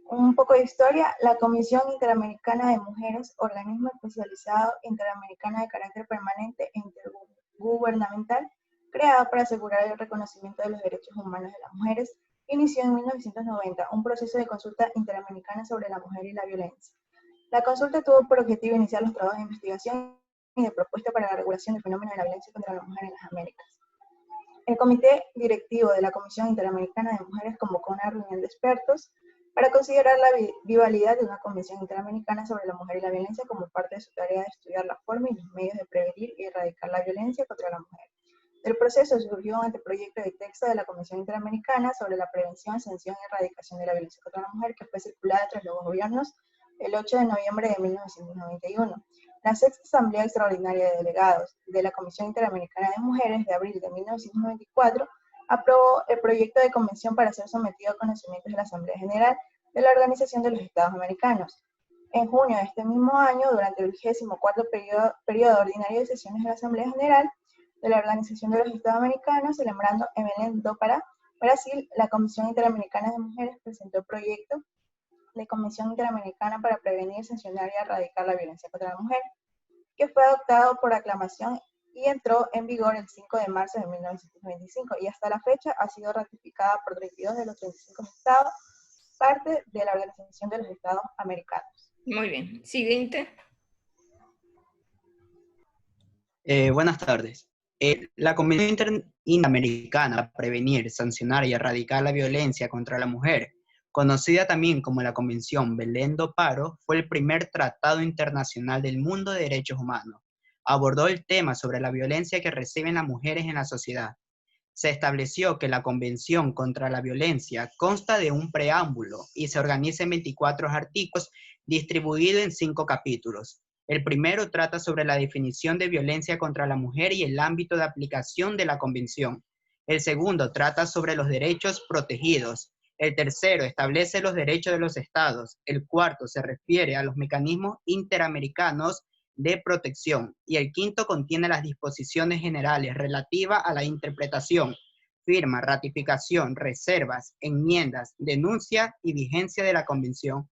Un poco de historia. La Comisión Interamericana de Mujeres, organismo especializado interamericano de carácter permanente e intergubernamental, creado para asegurar el reconocimiento de los derechos humanos de las mujeres, inició en 1990 un proceso de consulta interamericana sobre la mujer y la violencia. La consulta tuvo por objetivo iniciar los trabajos de investigación y de propuesta para la regulación del fenómeno de la violencia contra la mujer en las Américas. El Comité Directivo de la Comisión Interamericana de Mujeres convocó una reunión de expertos para considerar la viabilidad de una Convención Interamericana sobre la mujer y la violencia como parte de su tarea de estudiar la forma y los medios de prevenir y erradicar la violencia contra la mujer. Del proceso surgió un anteproyecto de texto de la Comisión Interamericana sobre la prevención, sanción y erradicación de la violencia contra la mujer, que fue circulada entre los gobiernos el 8 de noviembre de 1991. La sexta Asamblea Extraordinaria de Delegados de la Comisión Interamericana de Mujeres de abril de 1994 aprobó el proyecto de convención para ser sometido a conocimientos de la Asamblea General de la Organización de los Estados Americanos. En junio de este mismo año, durante el 24º periodo ordinario de sesiones de la Asamblea General de la Organización de los Estados Americanos, celebrando en Belém do Pará, Brasil, la Comisión Interamericana de Mujeres presentó el proyecto de Convención Interamericana para prevenir, sancionar y erradicar la violencia contra la mujer, que fue adoptado por aclamación y entró en vigor el 5 de marzo de 1925, y hasta la fecha ha sido ratificada por 32 de los 35 estados, parte de la Organización de los Estados Americanos. Muy bien. Siguiente. Buenas tardes. La Convención Interamericana para prevenir, sancionar y erradicar la violencia contra la mujer, conocida también como la Convención Belém do Pará, fue el primer tratado internacional del mundo de derechos humanos. Abordó el tema sobre la violencia que reciben las mujeres en la sociedad. Se estableció que la Convención contra la Violencia consta de un preámbulo y se organiza en 24 artículos distribuidos en 5 capítulos. El primero trata sobre la definición de violencia contra la mujer y el ámbito de aplicación de la Convención. El segundo trata sobre los derechos protegidos. El tercero establece los derechos de los estados. El cuarto se refiere a los mecanismos interamericanos de protección. Y el quinto contiene las disposiciones generales relativas a la interpretación, firma, ratificación, reservas, enmiendas, denuncia y vigencia de la Convención.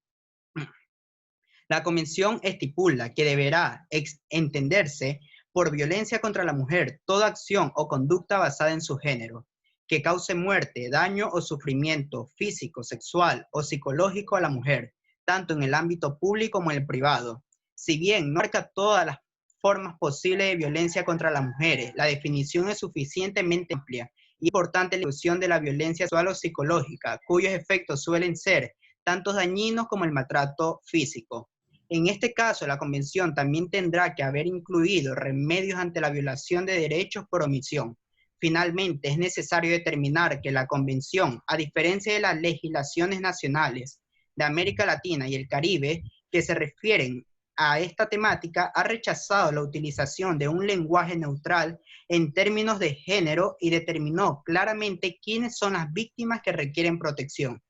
La Convención estipula que deberá entenderse por violencia contra la mujer toda acción o conducta basada en su género, que cause muerte, daño o sufrimiento físico, sexual o psicológico a la mujer, tanto en el ámbito público como en el privado. Si bien no abarca todas las formas posibles de violencia contra las mujeres, la definición es suficientemente amplia y importante la inclusión de la violencia sexual o psicológica, cuyos efectos suelen ser tanto dañinos como el maltrato físico. En este caso, la Convención también tendrá que haber incluido remedios ante la violación de derechos por omisión. Finalmente, es necesario determinar que la Convención, a diferencia de las legislaciones nacionales de América Latina y el Caribe que se refieren a esta temática, ha rechazado la utilización de un lenguaje neutral en términos de género y determinó claramente quiénes son las víctimas que requieren protección.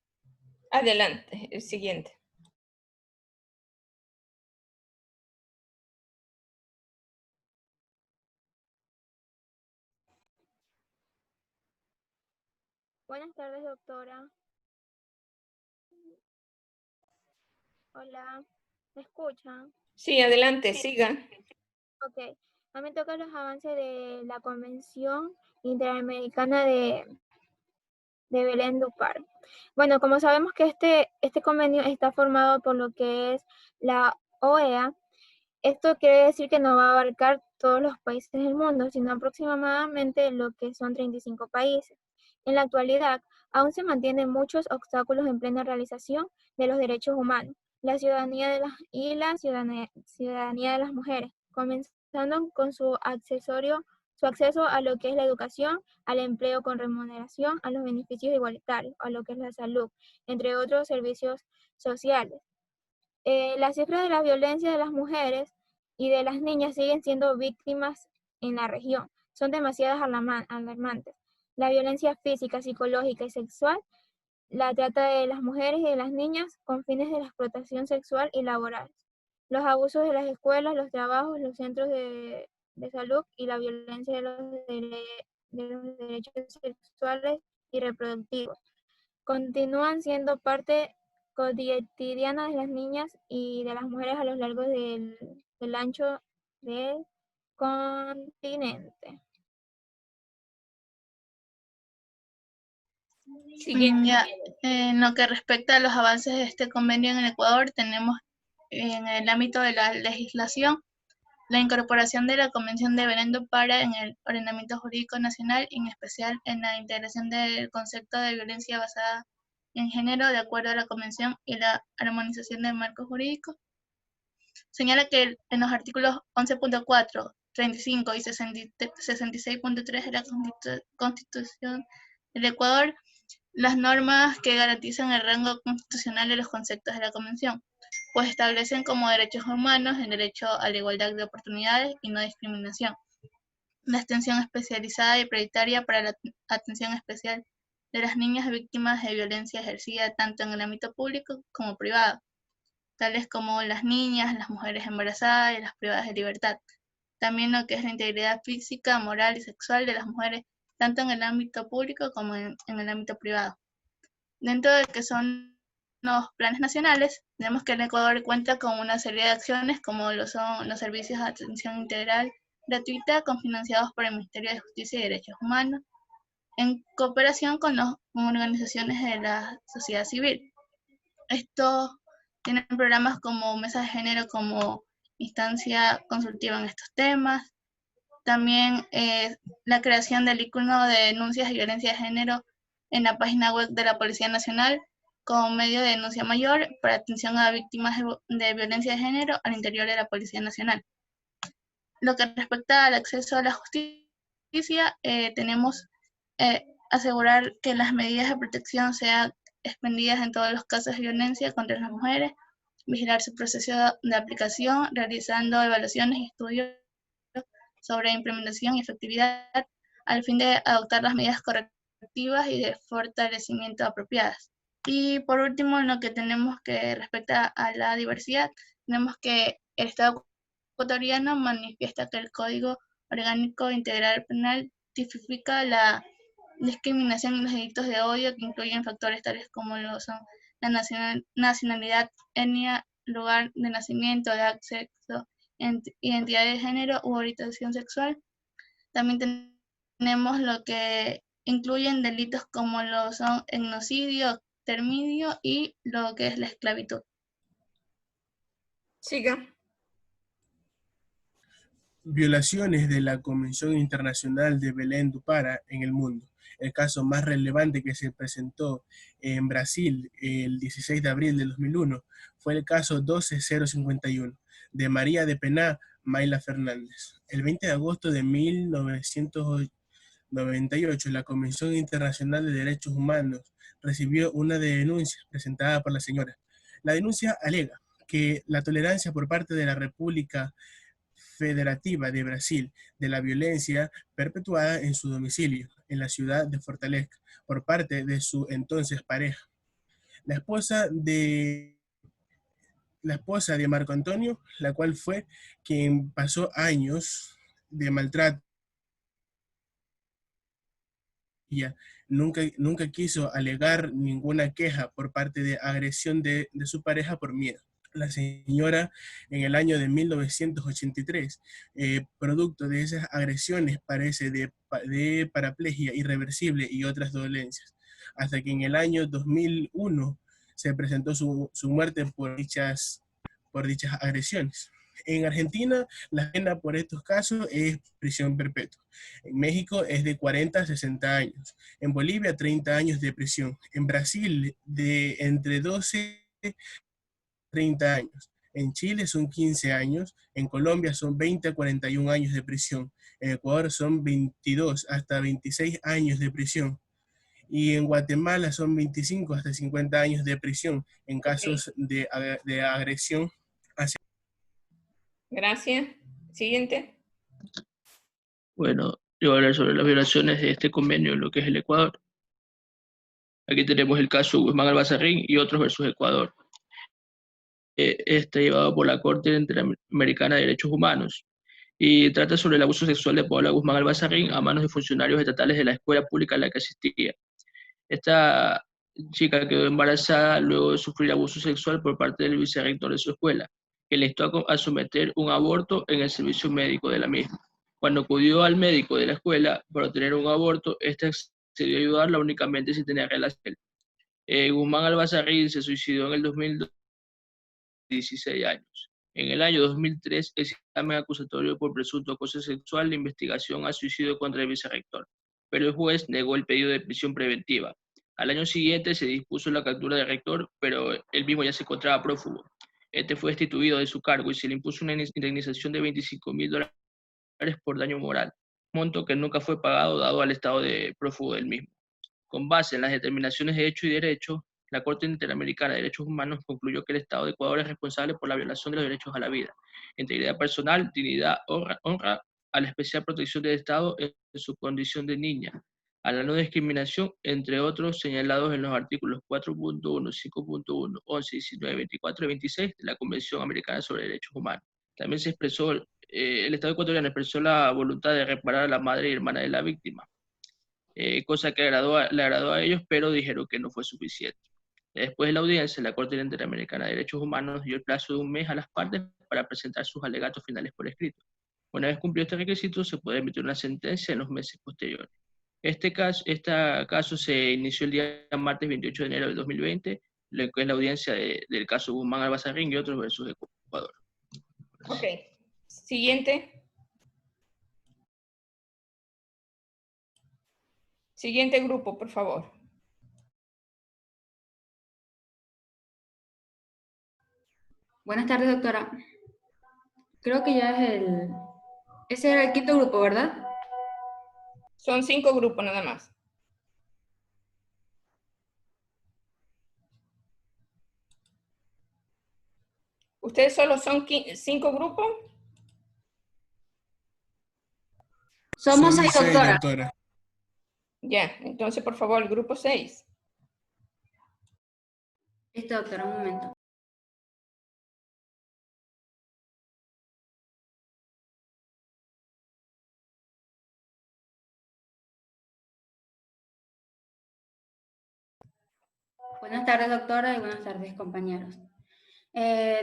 Adelante, el siguiente. Buenas tardes, doctora. Hola, ¿me escuchan? Sí, adelante, siga. Ok, a mí me tocan los avances de la Convención Interamericana de Belén do Pará. Bueno, como sabemos que este convenio está formado por lo que es la OEA, esto quiere decir que no va a abarcar todos los países del mundo, sino aproximadamente lo que son 35 países. En la actualidad, aún se mantienen muchos obstáculos en plena realización de los derechos humanos, la ciudadanía y la ciudadanía de las mujeres, comenzando con su acceso a lo que es la educación, al empleo con remuneración, a los beneficios igualitarios, a lo que es la salud, entre otros servicios sociales. Las cifras de la violencia de las mujeres y de las niñas siguen siendo víctimas en la región. Son demasiado alarmantes. La violencia física, psicológica y sexual, la trata de las mujeres y de las niñas con fines de la explotación sexual y laboral, los abusos de las escuelas, los trabajos, los centros de salud y la violencia de los derechos sexuales y reproductivos. Continúan siendo parte cotidiana de las niñas y de las mujeres a lo largo del ancho del continente. Ya, en lo que respecta a los avances de este convenio en el Ecuador, tenemos en el ámbito de la legislación la incorporación de la Convención de Belén do Pará en el ordenamiento jurídico nacional, en especial en la integración del concepto de violencia basada en género de acuerdo a la Convención y la armonización del marco jurídico. Señala que en los artículos 11.4, 35 y 66.3 de la Constitución del Ecuador, las normas que garantizan el rango constitucional de los conceptos de la Convención, pues establecen como derechos humanos el derecho a la igualdad de oportunidades y no discriminación, la atención especializada y prioritaria para la atención especial de las niñas víctimas de violencia ejercida tanto en el ámbito público como privado, tales como las niñas, las mujeres embarazadas y las privadas de libertad. También lo que es la integridad física, moral y sexual de las mujeres, tanto en el ámbito público como en el ámbito privado. Dentro de que son los planes nacionales, tenemos que el Ecuador cuenta con una serie de acciones como lo son los servicios de atención integral gratuita cofinanciados por el Ministerio de Justicia y Derechos Humanos, en cooperación con organizaciones de la sociedad civil. Estos tienen programas como Mesa de Género como instancia consultiva en estos temas. También la creación del icono de denuncias de violencia de género en la página web de la Policía Nacional como medio de denuncia mayor para atención a víctimas de violencia de género al interior de la Policía Nacional. Lo que respecta al acceso a la justicia, tenemos asegurar que las medidas de protección sean expendidas en todos los casos de violencia contra las mujeres, vigilar su proceso de aplicación, realizando evaluaciones y estudios sobre implementación y efectividad, al fin de adoptar las medidas correctivas y de fortalecimiento apropiadas. Y por último, en lo que tenemos que respecta a la diversidad, tenemos que el Estado ecuatoriano manifiesta que el Código Orgánico Integral Penal tipifica la discriminación y los delitos de odio que incluyen factores tales como lo son la nacionalidad, etnia, lugar de nacimiento, edad, sexo, identidad de género u orientación sexual. También tenemos lo que incluyen delitos como lo son etnocidio, exterminio y lo que es la esclavitud. Siga. Violaciones de la Convención Internacional de Belém do Pará en el mundo. El caso más relevante que se presentó en Brasil el 16 de abril de 2001 fue el caso 12051 de María de Pená Mayla Fernández. El 20 de agosto de 1998, la Convención Internacional de Derechos Humanos recibió una denuncia presentada por la señora. La denuncia alega que la tolerancia por parte de la República Federativa de Brasil de la violencia perpetuada en su domicilio, en la ciudad de Fortaleza, por parte de su entonces pareja. La esposa de Marco Antonio, la cual fue quien pasó años de maltrato. Ella nunca quiso alegar ninguna queja por parte de agresión de su pareja por miedo. La señora en el año de 1983, producto de esas agresiones, padece de paraplegia irreversible y otras dolencias, hasta que en el año 2001 se presentó su muerte por dichas agresiones. En Argentina, la pena por estos casos es prisión perpetua. En México es de 40 a 60 años. En Bolivia, 30 años de prisión. En Brasil, de entre 12 y 30 años. En Chile son 15 años. En Colombia son 20 a 41 años de prisión. En Ecuador son 22 hasta 26 años de prisión. Y en Guatemala son 25 hasta 50 años de prisión en casos de agresión hacia... Gracias. Siguiente. Bueno, yo voy a hablar sobre las violaciones de este convenio en lo que es el Ecuador. Aquí tenemos el caso Guzmán Albazarrín y otros versus Ecuador. Llevado por la Corte Interamericana de Derechos Humanos y trata sobre el abuso sexual de Paola Guzmán Albazarrín a manos de funcionarios estatales de la escuela pública a la que asistía. Esta chica quedó embarazada luego de sufrir abuso sexual por parte del vicerrector de su escuela, que le instó a someter un aborto en el servicio médico de la misma. Cuando acudió al médico de la escuela para obtener un aborto, este accedió a ayudarla únicamente si tenía relación. Guzmán Albazarrín se suicidó en el 2002, 16 años. En el año 2003, el examen acusatorio por presunto acoso sexual de investigación a suicidio contra el vicerrector, pero el juez negó el pedido de prisión preventiva. Al año siguiente se dispuso la captura del rector, pero él mismo ya se encontraba prófugo. Este fue destituido de su cargo y se le impuso una indemnización de $25.000 por daño moral, monto que nunca fue pagado dado al estado de prófugo del mismo. Con base en las determinaciones de hecho y derecho, la Corte Interamericana de Derechos Humanos concluyó que el Estado de Ecuador es responsable por la violación de los derechos a la vida, integridad personal, dignidad, honra a la especial protección del Estado en su condición de niña, a la no discriminación, entre otros señalados en los artículos 4.1, 5.1, 11, 19, 24 y 26 de la Convención Americana sobre Derechos Humanos. También se expresó, el Estado ecuatoriano expresó la voluntad de reparar a la madre y hermana de la víctima, cosa que le agradó a ellos, pero dijeron que no fue suficiente. Después de la audiencia, la Corte Interamericana de Derechos Humanos dio el plazo de un mes a las partes para presentar sus alegatos finales por escrito. Una vez cumplido este requisito, se puede emitir una sentencia en los meses posteriores. Este caso se inició el día martes 28 de enero del 2020, lo que es la audiencia del caso Guzmán Albazarrín y otros versus Ecuador. Ok. Siguiente. Siguiente grupo, por favor. Buenas tardes, doctora. Creo que ya es ese era el quinto grupo, ¿verdad? Son 5 grupos nada más. ¿Ustedes solo son 5 grupos? Somos Son 6, 6, doctora. doctora. Ya, entonces por favor, el grupo 6. Listo, doctora, un momento. Buenas tardes, doctora, y buenas tardes, compañeros.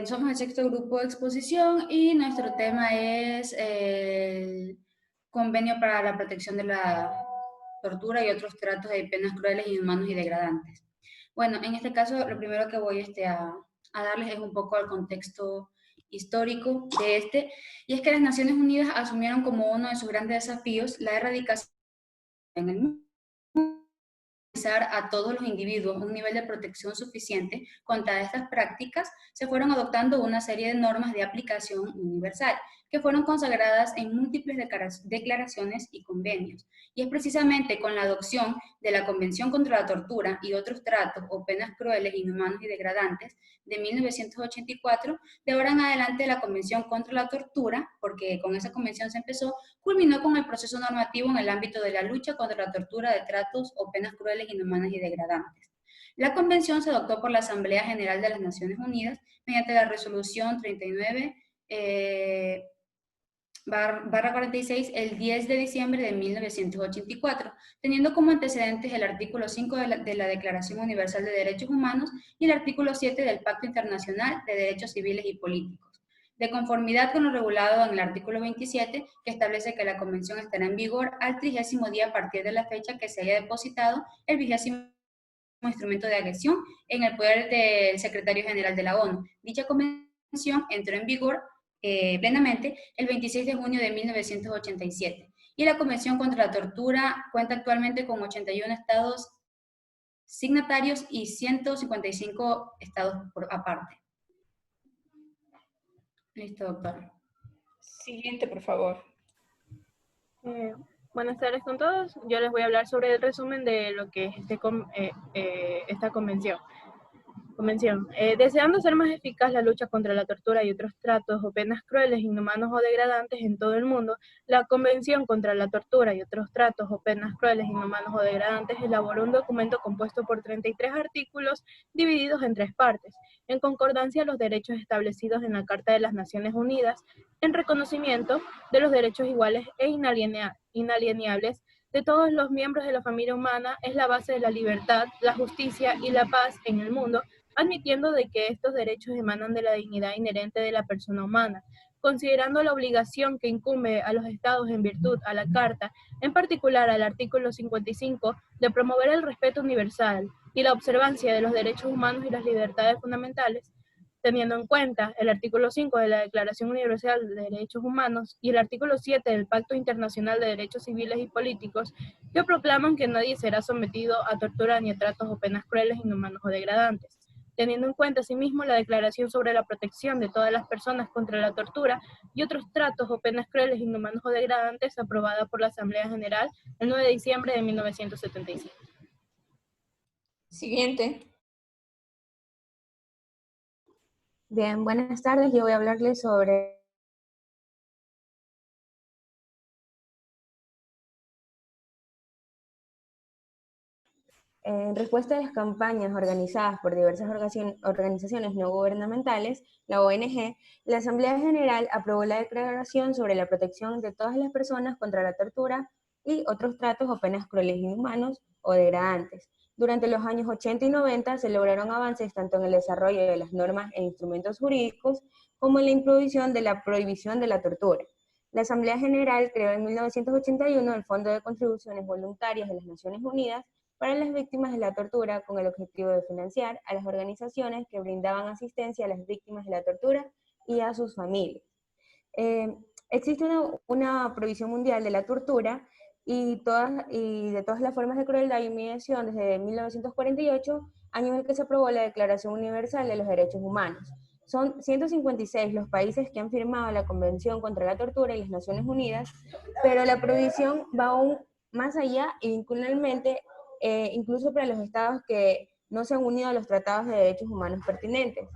Somos el 6º grupo de exposición y nuestro tema es el convenio para la protección de la tortura y otros tratos de penas crueles, inhumanos y degradantes. Bueno, en este caso, lo primero que voy a darles es un poco el contexto histórico de y es que las Naciones Unidas asumieron como uno de sus grandes desafíos la erradicación en el mundo, a todos los individuos un nivel de protección suficiente contra estas prácticas. Se fueron adoptando una serie de normas de aplicación universal que fueron consagradas en múltiples declaraciones y convenios. Y es precisamente con la adopción de la Convención contra la Tortura y otros tratos o penas crueles, inhumanos y degradantes de 1984, de ahora en adelante la Convención contra la Tortura, porque con esa convención se empezó, culminó con el proceso normativo en el ámbito de la lucha contra la tortura de tratos o penas crueles, inhumanas y degradantes. La convención se adoptó por la Asamblea General de las Naciones Unidas mediante la resolución 39/46 el 10 de diciembre de 1984, teniendo como antecedentes el artículo 5 de la Declaración Universal de Derechos Humanos y el artículo 7 del Pacto Internacional de Derechos Civiles y Políticos. De conformidad con lo regulado en el artículo 27, que establece que la Convención estará en vigor al 30º día a partir de la fecha que se haya depositado el 20º instrumento de agresión en el poder del Secretario General de la ONU. Dicha Convención entró en vigor plenamente el 26 de junio de 1987. Y la Convención contra la Tortura cuenta actualmente con 81 estados signatarios y 155 estados por aparte. Listo, doctora. Siguiente, por favor. Buenas tardes con todos. Yo les voy a hablar sobre el resumen de lo que es esta convención. Deseando hacer más eficaz la lucha contra la tortura y otros tratos o penas crueles, inhumanos o degradantes en todo el mundo, la Convención contra la Tortura y otros tratos o penas crueles, inhumanos o degradantes elaboró un documento compuesto por 33 artículos divididos en 3 partes, en concordancia a los derechos establecidos en la Carta de las Naciones Unidas, en reconocimiento de los derechos iguales e inalienables de todos los miembros de la familia humana, es la base de la libertad, la justicia y la paz en el mundo, admitiendo de que estos derechos emanan de la dignidad inherente de la persona humana, considerando la obligación que incumbe a los estados en virtud a la Carta, en particular al artículo 55, de promover el respeto universal y la observancia de los derechos humanos y las libertades fundamentales, teniendo en cuenta el artículo 5 de la Declaración Universal de Derechos Humanos y el artículo 7 del Pacto Internacional de Derechos Civiles y Políticos, que proclaman que nadie será sometido a tortura ni a tratos o penas crueles, inhumanos o degradantes, teniendo en cuenta asimismo la Declaración sobre la Protección de todas las personas contra la tortura y otros tratos o penas crueles, inhumanos o degradantes, aprobada por la Asamblea General el 9 de diciembre de 1975. Siguiente. Bien, buenas tardes. Yo voy a hablarles sobre en respuesta a las campañas organizadas por diversas organizaciones no gubernamentales, la ONG, la Asamblea General aprobó la Declaración sobre la protección de todas las personas contra la tortura y otros tratos o penas crueles, inhumanos o degradantes. Durante los años 80 y 90 se lograron avances tanto en el desarrollo de las normas e instrumentos jurídicos como en la introducción de la prohibición de la tortura. La Asamblea General creó en 1981 el Fondo de Contribuciones Voluntarias de las Naciones Unidas para las víctimas de la tortura con el objetivo de financiar a las organizaciones que brindaban asistencia a las víctimas de la tortura y a sus familias. Existe una prohibición mundial de la tortura y de todas las formas de crueldad y humillación desde 1948, año en el que se aprobó la Declaración Universal de los Derechos Humanos. Son 156 los países que han firmado la Convención contra la Tortura y las Naciones Unidas, pero la prohibición va aún más allá y vincularmente incluso para los estados que no se han unido a los tratados de derechos humanos pertinentes.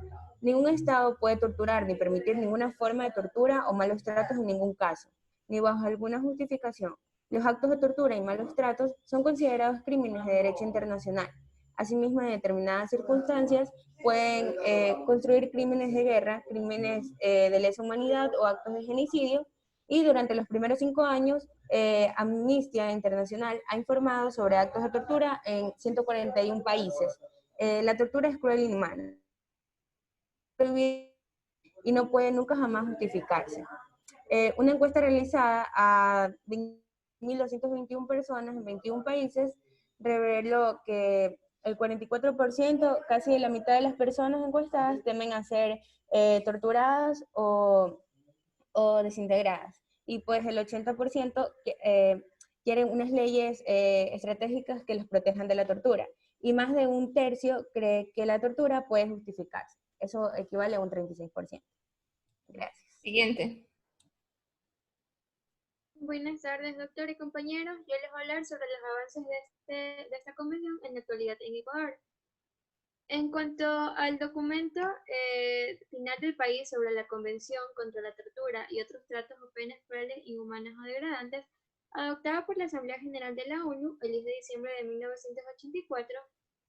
Ningún Estado puede torturar ni permitir ninguna forma de tortura o malos tratos en ningún caso, ni bajo alguna justificación. Los actos de tortura y malos tratos son considerados crímenes de derecho internacional. Asimismo, en determinadas circunstancias pueden construir crímenes de guerra, crímenes de lesa humanidad o actos de genocidio, y durante los primeros 5 años, Amnistía Internacional ha informado sobre actos de tortura en 141 países. La tortura es cruel e inhumana y no puede nunca jamás justificarse. Una encuesta realizada a 1.221 personas en 21 países reveló que el 44%, casi la mitad de las personas encuestadas, temen a ser torturadas o desintegradas. Y pues el 80% quieren unas leyes estratégicas que los protejan de la tortura. Y más de un tercio cree que la tortura puede justificarse. Eso equivale a un 36%. Gracias. Siguiente. Buenas tardes, doctor y compañeros. Yo les voy a hablar sobre los avances de esta convención en la actualidad en Ecuador. En cuanto al documento final del país sobre la Convención contra la Tortura y otros tratos o penas crueles, inhumanas o degradantes, adoptada por la Asamblea General de la ONU el 10 de diciembre de 1984,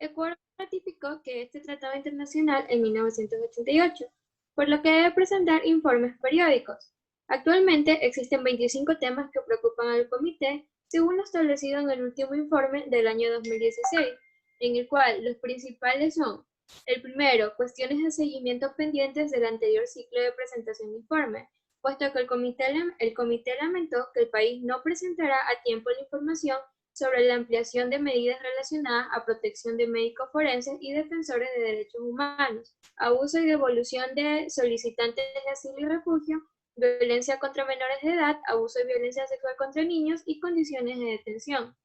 Ecuador ratificó que este tratado internacional en 1988, por lo que debe presentar informes periódicos. Actualmente existen 25 temas que preocupan al comité, según lo establecido en el último informe del año 2016, en el cual los principales son: el primero, cuestiones de seguimiento pendientes del anterior ciclo de presentación de informe, puesto que el comité lamentó que el país no presentará a tiempo la información sobre la ampliación de medidas relacionadas a protección de médicos forenses y defensores de derechos humanos, abuso y devolución de solicitantes de asilo y refugio, violencia contra menores de edad, abuso y violencia sexual contra niños y condiciones de detención.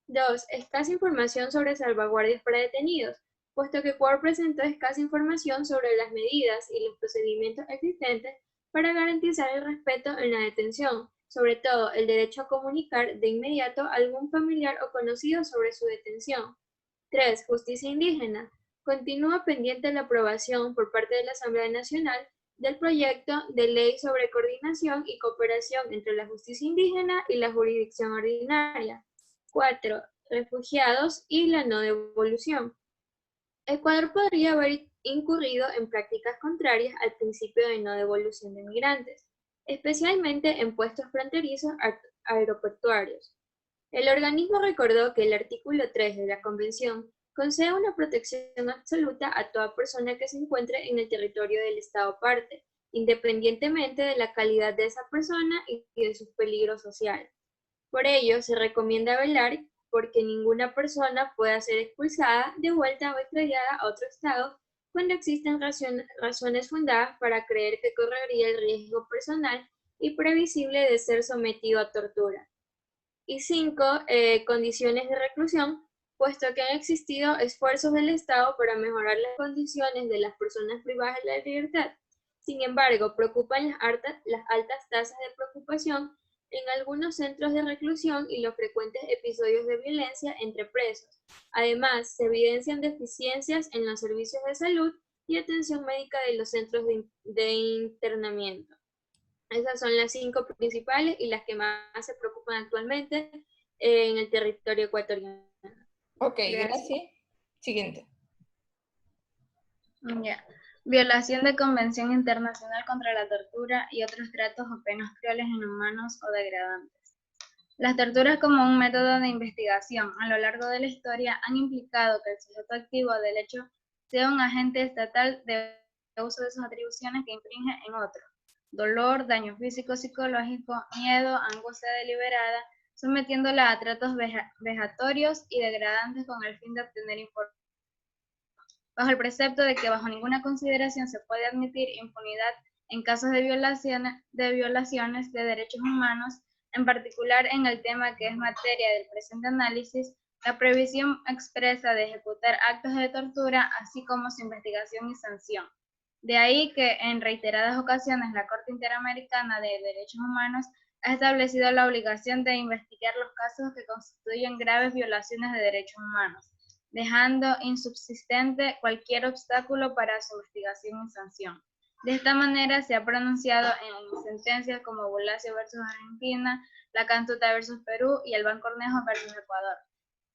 2. Escasa información sobre salvaguardias para detenidos, puesto que Ecuador presentó escasa información sobre las medidas y los procedimientos existentes para garantizar el respeto en la detención, sobre todo el derecho a comunicar de inmediato a algún familiar o conocido sobre su detención. 3. Justicia indígena. Continúa pendiente la aprobación por parte de la Asamblea Nacional del proyecto de ley sobre coordinación y cooperación entre la justicia indígena y la jurisdicción ordinaria. 4. Refugiados y la no devolución. Ecuador podría haber incurrido en prácticas contrarias al principio de no devolución de migrantes, especialmente en puestos fronterizos aeroportuarios. El organismo recordó que el artículo 3 de la Convención concede una protección absoluta a toda persona que se encuentre en el territorio del Estado parte, independientemente de la calidad de esa persona y de su peligro social. Por ello, se recomienda velar porque ninguna persona pueda ser expulsada, devuelta o extradiada a otro estado cuando existen razones fundadas para creer que correría el riesgo personal y previsible de ser sometido a tortura. Y 5. Condiciones de reclusión, puesto que han existido esfuerzos del Estado para mejorar las condiciones de las personas privadas de la libertad. Sin embargo, preocupan las altas tasas de preocupación en algunos centros de reclusión y los frecuentes episodios de violencia entre presos. Además, se evidencian deficiencias en los servicios de salud y atención médica de los centros de internamiento. Esas son las 5 principales y las que más se preocupan actualmente en el territorio ecuatoriano. Ok, gracias. Siguiente. Ya. Violación de Convención Internacional contra la Tortura y otros tratos o penas crueles, inhumanos o degradantes. Las torturas como un método de investigación a lo largo de la historia han implicado que el sujeto activo del hecho sea un agente estatal de uso de sus atribuciones que infringe en otro. Dolor, daño físico, psicológico, miedo, angustia deliberada, sometiéndola a tratos vejatorios y degradantes con el fin de obtener información. Bajo el precepto de que bajo ninguna consideración se puede admitir impunidad en casos de violaciones de derechos humanos, en particular en el tema que es materia del presente análisis, la previsión expresa de ejecutar actos de tortura, así como su investigación y sanción. De ahí que en reiteradas ocasiones la Corte Interamericana de Derechos Humanos ha establecido la obligación de investigar los casos que constituyen graves violaciones de derechos humanos, dejando insubsistente cualquier obstáculo para su investigación y sanción. De esta manera se ha pronunciado en sentencias como Bulacio versus Argentina, La Cantuta versus Perú y el Bancornejo versus Ecuador.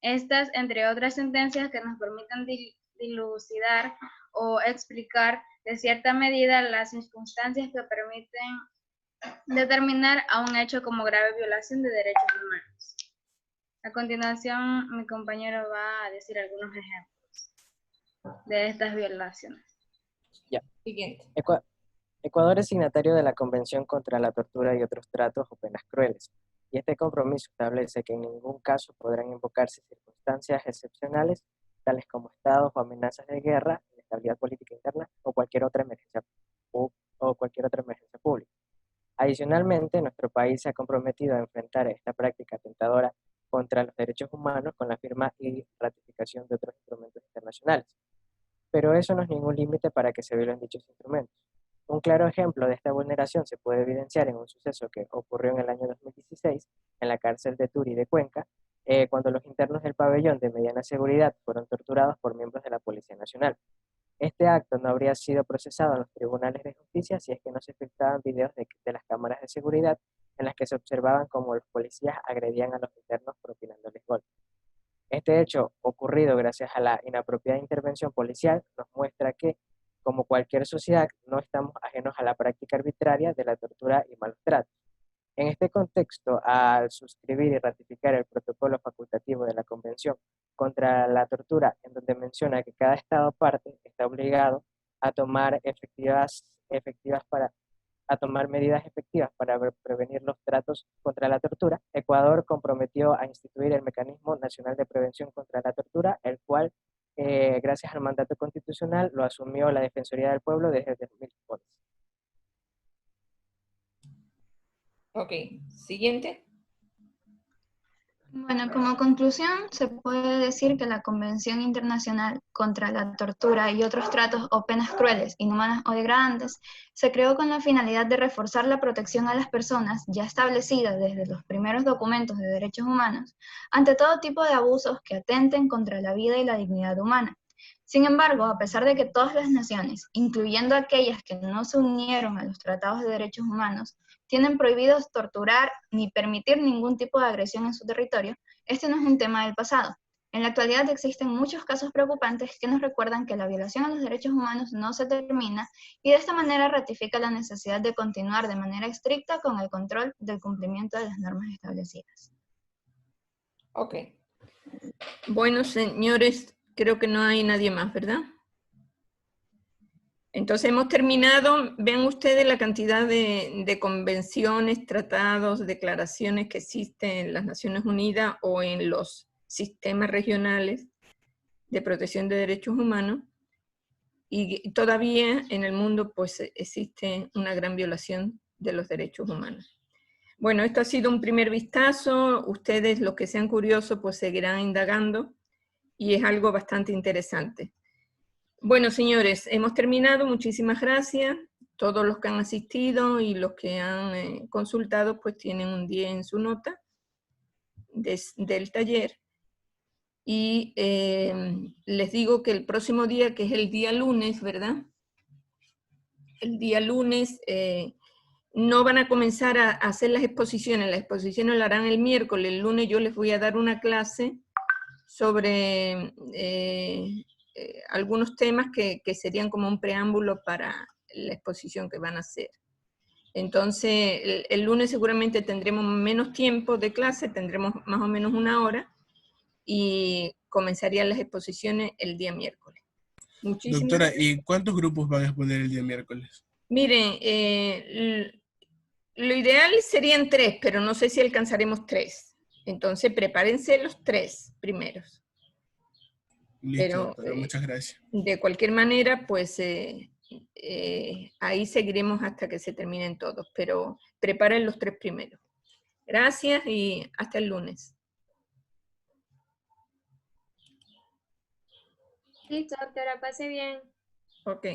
Estas, entre otras sentencias que nos permiten dilucidar o explicar de cierta medida las circunstancias que permiten determinar a un hecho como grave violación de derechos humanos. A continuación, mi compañero va a decir algunos ejemplos de estas violaciones. Ya. Siguiente. Ecuador es signatario de la Convención contra la Tortura y otros tratos o penas crueles, y este compromiso establece que en ningún caso podrán invocarse circunstancias excepcionales, tales como estados o amenazas de guerra, inestabilidad política interna o cualquier otra emergencia pública. Adicionalmente, nuestro país se ha comprometido a enfrentar esta práctica atentadora contra los derechos humanos con la firma y ratificación de otros instrumentos internacionales. Pero eso no es ningún límite para que se violen dichos instrumentos. Un claro ejemplo de esta vulneración se puede evidenciar en un suceso que ocurrió en el año 2016 en la cárcel de Turi de Cuenca, cuando los internos del pabellón de mediana seguridad fueron torturados por miembros de la Policía Nacional. Este acto no habría sido procesado en los tribunales de justicia si es que no se filtraban videos de las cámaras de seguridad en las que se observaban cómo los policías agredían a los internos propinándoles golpes. Este hecho, ocurrido gracias a la inapropiada intervención policial, nos muestra que, como cualquier sociedad, no estamos ajenos a la práctica arbitraria de la tortura y malos tratos. En este contexto, al suscribir y ratificar el protocolo facultativo de la Convención contra la Tortura, en donde menciona que cada Estado parte está obligado a tomar medidas efectivas para prevenir los tratos contra la tortura, Ecuador comprometió a instituir el Mecanismo Nacional de Prevención contra la Tortura, el cual, gracias al mandato constitucional, lo asumió la Defensoría del Pueblo desde 2011. Ok, siguiente. Bueno, como conclusión, se puede decir que la Convención Internacional contra la Tortura y otros tratos o penas crueles, inhumanas o degradantes se creó con la finalidad de reforzar la protección a las personas ya establecida desde los primeros documentos de derechos humanos ante todo tipo de abusos que atenten contra la vida y la dignidad humana. Sin embargo, a pesar de que todas las naciones, incluyendo aquellas que no se unieron a los tratados de derechos humanos, tienen prohibidos torturar ni permitir ningún tipo de agresión en su territorio, este no es un tema del pasado. En la actualidad existen muchos casos preocupantes que nos recuerdan que la violación a los derechos humanos no se termina y de esta manera ratifica la necesidad de continuar de manera estricta con el control del cumplimiento de las normas establecidas. Ok. Bueno, señores, creo que no hay nadie más, ¿verdad? Entonces hemos terminado. Vean ustedes la cantidad de convenciones, tratados, declaraciones que existen en las Naciones Unidas o en los sistemas regionales de protección de derechos humanos, y todavía en el mundo pues existe una gran violación de los derechos humanos. Bueno, esto ha sido un primer vistazo. Ustedes, los que sean curiosos, pues seguirán indagando y es algo bastante interesante. Bueno, señores, hemos terminado. Muchísimas gracias. Todos los que han asistido y los que han consultado, pues tienen un 10 en su nota del taller. Y les digo que el próximo día, que es el día lunes, ¿verdad? El día lunes no van a comenzar a hacer las exposiciones las harán el miércoles. El lunes yo les voy a dar una clase sobre algunos temas que serían como un preámbulo para la exposición que van a hacer. Entonces, el lunes seguramente tendremos menos tiempo de clase, tendremos más o menos una hora, y comenzarían las exposiciones el día miércoles. Muchísimas Doctora, gracias. ¿y cuántos grupos van a exponer el día miércoles? Miren, lo ideal serían 3, pero no sé si alcanzaremos 3. Entonces, prepárense los 3 primeros. Listo, doctora, muchas gracias. De cualquier manera, pues ahí seguiremos hasta que se terminen todos, pero preparen los 3 primeros. Gracias y hasta el lunes. Listo, doctora, pase bien. Ok.